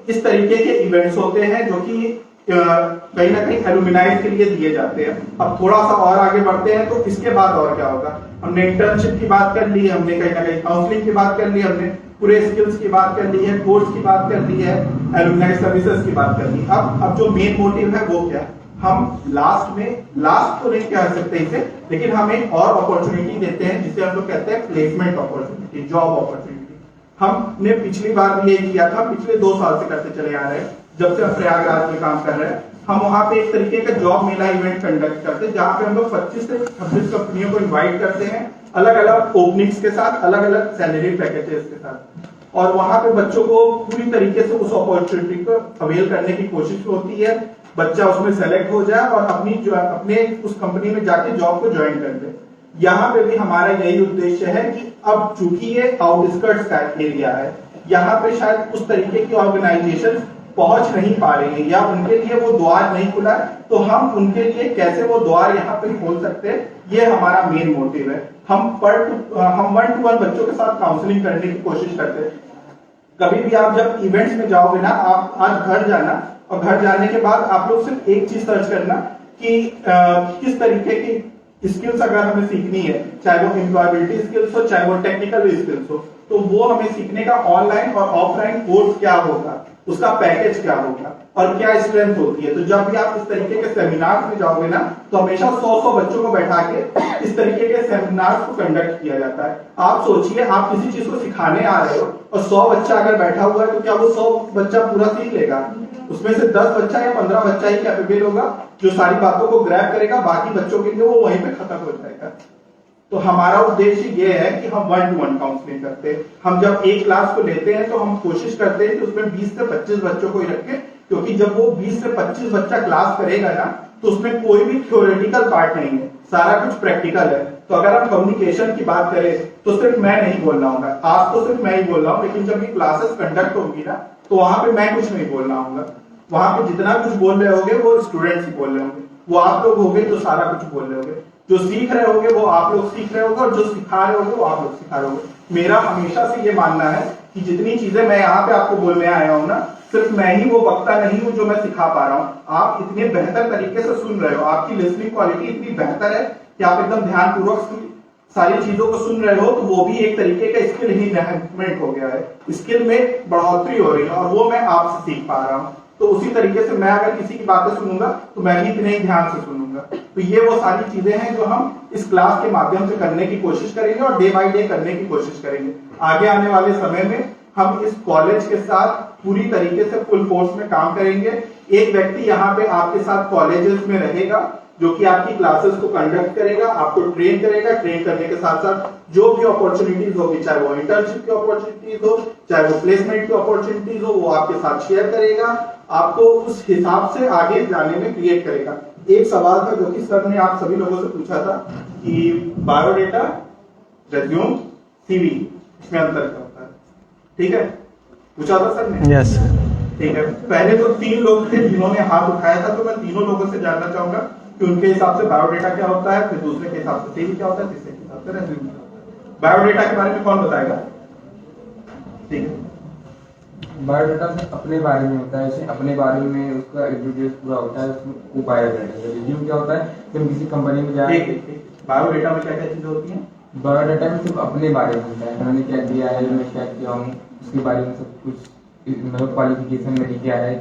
इस तरीके के इवेंट्स होते हैं जो कि कहीं ना कहीं एलुमिनाइज के लिए दिए जाते हैं। अब थोड़ा सा और आगे बढ़ते हैं तो इसके बाद और क्या होगा। हमने इंटर्नशिप की बात कर ली, हमने कहीं ना कहीं काउंसलिंग की बात कर ली, हमने पूरे स्किल्स की बात कर ली है, कोर्स की बात कर ली है, एलुमिनाई सर्विसेज की बात कर ली। अब जो मेन मोटिव है वो क्या है, हम लास्ट तो नहीं कह सकते इसे, लेकिन हम एक और अपॉर्चुनिटी देते हैं जिसे हम लोग कहते हैं प्लेसमेंट अपॉर्चुनिटी, जॉब अपॉर्चुनिटी। हमने पिछली बार भी यही किया था, पिछले 2 साल से करते चले आ रहे हैं, जब से हम प्रयागराज में काम कर रहे हैं। हम वहां पे एक तरीके का जॉब मेला इवेंट कंडक्ट करते हैं जहां पे हम लोग 25 से 26 कंपनियों को इनवाइट करते हैं, अलग अलग ओपनिंग्स के साथ, अलग अलग सैलरी पैकेजेस के साथ, और वहां पे बच्चों को पूरी तरीके से उस अपॉर्चुनिटी को अवेल करने की कोशिश होती है। बच्चा उसमें सेलेक्ट हो जाए और अपने उस कंपनी में जाके जॉब को ज्वाइन कर दे। यहाँ पे भी हमारा यही उद्देश्य है कि अब चूंकि ये आउटस्कर्ट्स का एरिया है, यहाँ पे शायद उस तरीके की ऑर्गेनाइजेशन पहुंच नहीं पा रही है या उनके लिए वो द्वार नहीं खुला है, तो हम उनके लिए कैसे वो द्वार यहाँ पे खोल सकते हैं, ये हमारा मेन मोटिव है। हम 1-to-1 बच्चों के साथ काउंसलिंग करने की कोशिश करते हैं। कभी भी आप जब इवेंट्स में जाओगे ना, आप आज घर जाना, और घर जाने के बाद आप लोग सिर्फ एक चीज सर्च करना कि किस तरीके की स्किल्स अगर हमें सीखनी है, चाहे वो एम्प्लॉयबिलिटी स्किल्स हो, चाहे वो टेक्निकल स्किल्स हो, तो वो हमें सीखने का ऑनलाइन और ऑफलाइन कोर्स क्या होगा, उसका पैकेज क्या होगा और क्या स्ट्रेंथ होती है। तो जब भी आप इस तरीके के सेमिनार में जाओगे ना, तो हमेशा 100 बच्चों को बैठा के इस तरीके के सेमिनार को कंडक्ट किया जाता है। आप सोचिए, आप किसी चीज को सिखाने आ रहे हो और 100 बच्चा अगर बैठा हुआ है, तो क्या वो 100 बच्चा पूरा सीख लेगा? उसमें से 10 बच्चा या 15 बच्चा ही कैपेबल होगा जो सारी बातों को ग्रैब करेगा, बाकी बच्चों के लिए वो वहीं पे खत्म हो जाएगा। तो हमारा उद्देश्य ये है कि हम 1-to-1 काउंसलिंग करते हैं। हम जब एक क्लास को लेते हैं तो हम कोशिश करते हैं कि उसमें 20 से 25 बच्चों को ही रखें, क्योंकि जब वो 20 से 25 बच्चा क्लास करेगा ना, तो उसमें कोई भी थ्योरेटिकल पार्ट नहीं है, सारा कुछ प्रैक्टिकल है। तो अगर हम कम्युनिकेशन की बात करें तो सिर्फ मैं नहीं बोल रहा हूँ, आज तो सिर्फ मैं ही बोल रहा हूँ, लेकिन जब ये क्लासेस कंडक्ट होगी ना, तो वहां पे मैं कुछ नहीं बोल रहा हूँ। वहां पे जितना कुछ बोल रहे होंगे वो स्टूडेंट्स ही बोल रहे होंगे, वो आप लोग होंगे जो सारा कुछ बोल रहे होंगे, जो सीख रहे होंगे वो आप लोग सीख रहे होंगे, और जो सिखा रहे होंगे वो आप लोग सिखा रहे होंगे। मेरा हमेशा से ये मानना है कि जितनी चीजें मैं यहाँ पे आपको बोलने आया हूँ ना, सिर्फ मैं ही वो वक्ता नहीं हूँ जो मैं सिखा पा रहा हूँ। आप इतने बेहतर तरीके से सुन रहे हो, आपकी लिसनिंग क्वालिटी इतनी बेहतर है कि आप एकदम ध्यानपूर्वक सारी चीजों को सुन रहे हो, तो वो भी एक तरीके का स्किल ही एनहांसमेंट हो गया है, स्किल में बढ़ोतरी हो रही है, और वो मैं आपसे सीख पा रहा हूँ। तो उसी तरीके से मैं अगर किसी की बातें सुनूंगा तो मैं भी इतने ही ध्यान से सुनूंगा। तो ये वो सारी चीजें हैं जो हम इस क्लास के माध्यम से करने की कोशिश करेंगे और डे बाय डे करने की कोशिश करेंगे। आगे आने वाले समय में हम इस कॉलेज के साथ पूरी तरीके से फुल फोर्स में काम करेंगे। एक व्यक्ति यहाँ पे आपके साथ कॉलेजेस में रहेगा जो कि आपकी क्लासेस को कंडक्ट करेगा, आपको ट्रेन करेगा। ट्रेन करने के साथ साथ जो भी अपॉर्चुनिटीज होगी, चाहे वो इंटर्नशिप की अपॉर्चुनिटीज हो, चाहे वो प्लेसमेंट की अपॉर्चुनिटीज हो, वो आपके साथ शेयर करेगा, आपको उस हिसाब से आगे जाने में क्रिएट करेगा। एक सवाल था जो कि सर ने आप सभी लोगों से पूछा था कि बायोडेटा, रेज्यूम, सीवी, इसमें अंतर क्या होता है? ठीक है, पूछा था सर ने? यस। ठीक है, पहले तो 3 लोग थे जिन्होंने हाथ उठाया था, तो मैं तीनों लोगों से जानना चाहूंगा कि उनके हिसाब से बायोडेटा क्या होता है, फिर दूसरे के हिसाब से सीवी क्या होता है, तीसरे के हिसाब से रेज्यूम क्या होता है। बायोडेटा के बारे में कौन बताएगा? ठीक है, बायोडाटा अपने बारे में होता है, जैसे अपने बारे में उसका डिटेल्स पूरा होता है, वो बायोडाटा है। रिज्यूम क्या होता है कि हम किसी कंपनी में जाए, बायोडेटा में क्या क्या चीजें होती हैं? बायोडाटा में सिर्फ अपने बारे में होता है, मैंने क्या दिया है, मैं क्या किया हूँ, उसके बारे में सब कुछ, मतलब क्वालिफिकेशन मेरी क्या है,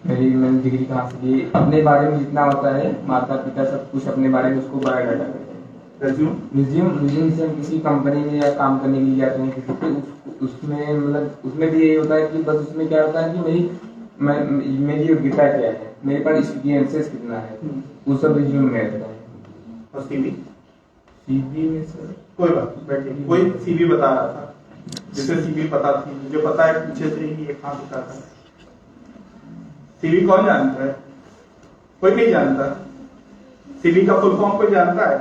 मैंने डिग्री कहाँ से की, अपने बारे में जितना होता है, माता पिता सब कुछ अपने बारे में, उसको बायोडाटा कहते हैं। रिज्यूम से हम किसी कंपनी में या काम करने के लिए जाते हैं किसी पे, उसमें मतलब उसमें भी यही होता है कि बस उसमें क्या होता है कि मेरी योग्यता क्या है, मेरे पास एक्सपीरियंसेस कितना है, वो सब रिज्यूम में रहता है। और सीवी में सर कोई बात नहीं, बैठिए। कोई सीवी बता रहा था, जिसे सीवी पता थी, मुझे पता है पीछे से ही एक हाथ उठा था। सीवी कौन जानता है? कोई नहीं जानता। सीवी का फुल फॉर्म कोई जानता है?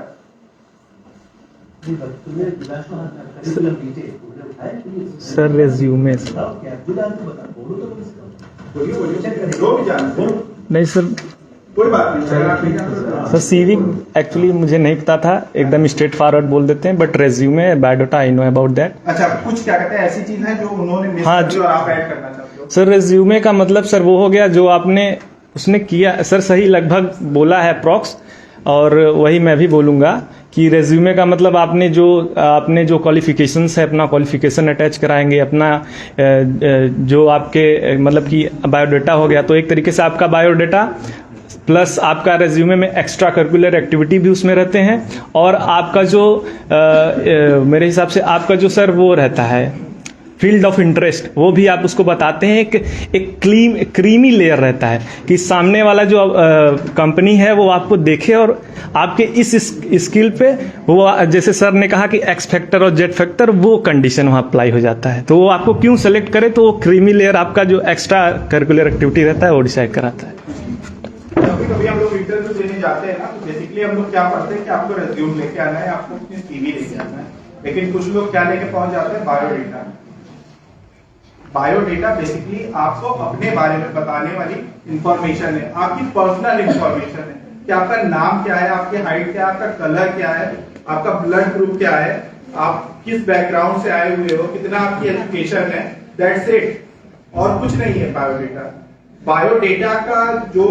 सर रेज्यूमे बोलिए बोलिए, जो भी जानते हो। नहीं सर, कोई बात नहीं, अगर आप नहीं जानते सर सीवी एक्चुअली मुझे नहीं पता था, एकदम स्ट्रेट फॉरवर्ड बोल देते हैं, but resume biodata I know about that. अच्छा, कुछ क्या कहते हैं ऐसी चीज है जो उन्होंने मिस हाँ, की और आप ऐड करना चाहते हो? सर रेज्यूमे का मतलब सर वो हो गया जो आपने उसने किया, सर सही लगभग बोला है अप्रॉक्स, और वही मैं भी बोलूँगा कि रेज्यूमे का मतलब आपने जो क्वालिफिकेशंस है, अपना क्वालिफिकेशन अटैच कराएंगे, अपना जो आपके मतलब कि बायोडाटा हो गया, तो एक तरीके से आपका बायोडाटा प्लस आपका रेज्यूमे में एक्स्ट्रा करिकुलर एक्टिविटी भी उसमें रहते हैं, और आपका जो मेरे हिसाब से आपका जो सर वो रहता है फील्ड ऑफ इंटरेस्ट, वो भी आप उसको बताते हैं। एक क्रीमी लेयर रहता है कि सामने वाला जो कंपनी है वो आपको देखे और आपके इस स्किल पे वो, जैसे सर ने कहा कि एक्स फैक्टर और जेड फैक्टर, वो कंडीशन वहाँ अप्लाई हो जाता है, तो वो आपको क्यों सेलेक्ट करे, तो वो क्रीमी लेयर आपका जो एक्स्ट्रा करिकुलर एक्टिविटी रहता है वो डिसाइड कराता है। कभी हम लोग इंटरव्यू देने जाते हैं ना, तो बेसिकली हम लोग क्या पढ़ते हैं कि आपको रेज्यूम लेके आना है, आपको अपनी सीवी लेके आना है, लेकिन कुछ लोग क्या लेके पहुंच जाते हैं? बायोडेटा। बायोडेटा बेसिकली आपको अपने बारे में बताने वाली इंफॉर्मेशन है, आपकी पर्सनल इंफॉर्मेशन है कि आपका नाम क्या है, आपकी हाइट क्या है, आपका कलर क्या है, आपका ब्लड ग्रुप क्या है, आप किस बैकग्राउंड से आए हुए हो, कितना आपकी एजुकेशन है, दैट्स इट, और कुछ नहीं है बायोडेटा। बायोडेटा का जो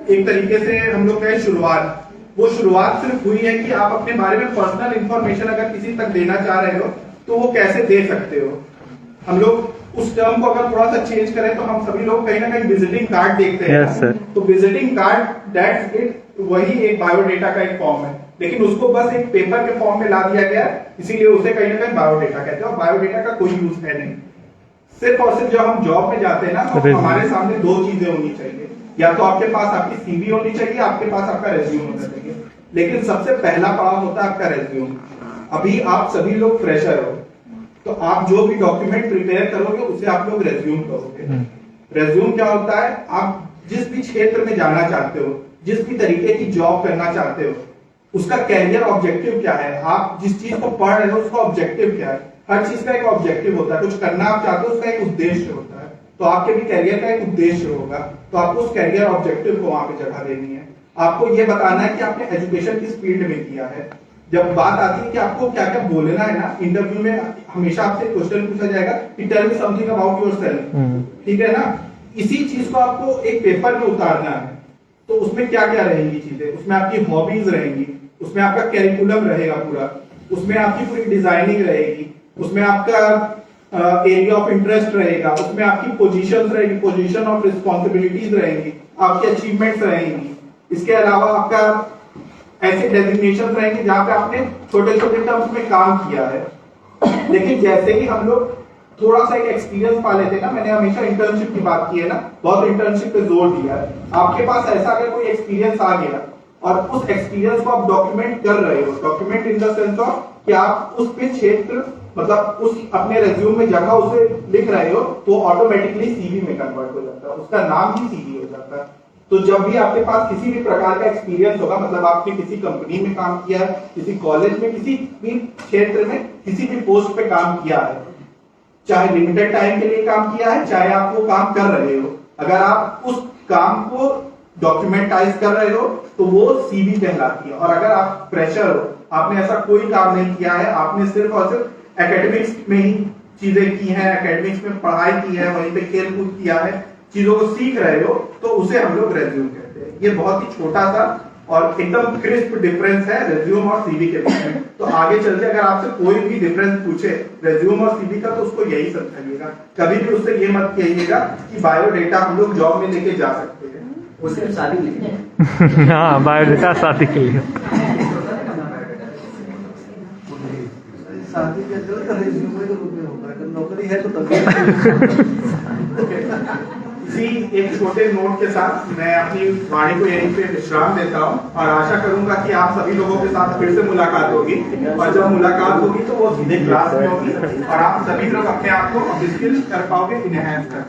एक तरीके से हम लोग कहें शुरुआत, वो शुरुआत सिर्फ हुई है कि आप अपने बारे में पर्सनल इंफॉर्मेशन अगर किसी तक देना चाह रहे हो तो वो कैसे दे सकते हो। हम लोग उस टर्म को अगर थोड़ा सा चेंज करें तो हम सभी लोग कहीं ना कहीं विजिटिंग कार्ड देखते हैं। Yes, sir. तो विजिटिंग कार्ड दैट्स इट, वही एक बायोडेटा का एक फॉर्म है, लेकिन उसको बस एक पेपर के फॉर्म में ला दिया गया, इसीलिए उसे कहीं ना कहीं बायोडेटा कहते हैं, और बायोडेटा का कोई यूज है नहीं। सिर्फ और सिर्फ जब हम जॉब में जाते हैं ना, तो हमारे सामने दो चीजें होनी चाहिए, या तो आपके पास आपकी सीवी होनी चाहिए, आपके पास आपका रेज्यूम होना चाहिए, लेकिन सबसे पहला पड़ाव होता है आपका रेज्यूम। अभी आप सभी लोग फ्रेशर हो, तो आप जो भी डॉक्यूमेंट प्रिपेयर करोगे उसे आप लोग रेज्यूम करोगे। रेज्यूम क्या होता है? आप जिस भी क्षेत्र में जाना चाहते हो, जिस भी तरीके की जॉब करना चाहते हो, उसका कैरियर ऑब्जेक्टिव क्या है, आप जिस चीज को पढ़ रहे हो उसका ऑब्जेक्टिव क्या है। हर चीज का एक ऑब्जेक्टिव होता है, कुछ करना आप चाहते हो उसका एक उद्देश्य होता है, तो आपके भी कैरियर का एक उद्देश्य होगा, तो आपको उस कैरियर ऑब्जेक्टिव को वहां पे जगह देनी है। आपको ये बताना है कि आपने एजुकेशन किस फील्ड में किया है। जब बात आती है कि आपको क्या क्या बोलना है ना, इंटरव्यू में हमेशा आपसे क्वेश्चन पूछा जाएगा कि tell me something about yourself, ठीक है ना। इसी चीज को आपको एक पेपर में उतारना है, तो उसमें क्या क्या रहेंगी चीजें, उसमें आपकी हॉबीज रहेंगी, उसमें आपका कैरिकुलम रहेगा पूरा, उसमें आपकी पूरी डिजाइनिंग रहेगी, उसमें आपका एरिया ऑफ इंटरेस्ट रहेगा, उसमें आपकी पोजीशंस रहेगी, पोजीशन ऑफ रिस्पॉन्सिबिलिटीज रहेंगी, आपकी अचीवमेंट्स रहेंगी। इसके अलावा आपका ऐसे डेजिग्नेशन रहेंगे जहां पे आपने छोटे छोटे टर्म्स में काम किया है। लेकिन जैसे ही हम लोग थोड़ा सा एक एक्सपीरियंस पा लेते हैं ना, मैंने हमेशा इंटर्नशिप की बात की है ना, बहुत इंटर्नशिप पे जोर दिया है। आपके पास ऐसा अगर कोई एक्सपीरियंस आ गया और उस एक्सपीरियंस को आप डॉक्यूमेंट कर रहे हो, document in the sense of कि आप उस पे क्षेत्र मतलब उस अपने रेज्यूम में जगह उसे लिख रहे हो, तो ऑटोमेटिकली सीवी में कन्वर्ट हो जाता है, उसका नाम ही सीवी हो जाता है। तो जब भी आपके पास किसी भी प्रकार का एक्सपीरियंस होगा, मतलब आपने किसी कंपनी में काम किया है, किसी कॉलेज में, किसी भी क्षेत्र में किसी भी पोस्ट पे काम किया है, चाहे लिमिटेड टाइम के लिए काम किया है, चाहे आप वो काम कर रहे हो, अगर आप उस काम को डॉक्यूमेंटाइज कर रहे हो तो वो सीवी कहलाती है। और अगर आप फ्रेशर हो, आपने ऐसा कोई काम नहीं किया है, आपने सिर्फ और सिर्फ एकेडमिक्स में ही चीजें की हैं, एकेडमिक्स में पढ़ाई की है, वहीं पे खेल कूद किया है, चीजों को सीख रहे हो, तो उसे हम लोग रेज्यूम कहते हैं। ये बहुत ही छोटा सा और एकदम क्रिस्प डिफरेंस है रेज्यूम और सीवी के बीच में। तो आगे चल के अगर आपसे कोई भी डिफरेंस पूछे रेज्यूम और सीवी का, तो उसको यही समझाइएगा। कभी भी उससे ये मत कहिएगा कि बायोडेटा हम लोग जॉब में लेके जा सकते हैं, वो सिर्फ शादी के लिए। हाँ, बायोडेटा शादी के लिए। शादी के रिज्यूमे के रूप में होगा, अगर नौकरी है तो तभी। इसी एक छोटे नोट के साथ मैं अपनी वाणी को यहीं पे विश्राम देता हूँ और आशा करूंगा कि आप सभी लोगों के साथ फिर से मुलाकात होगी, और जब मुलाकात होगी तो वो सीधे क्लास में होगी और आप सभी लोग अपने आप को अपस्किल कर पाओगे, इनहैंस कर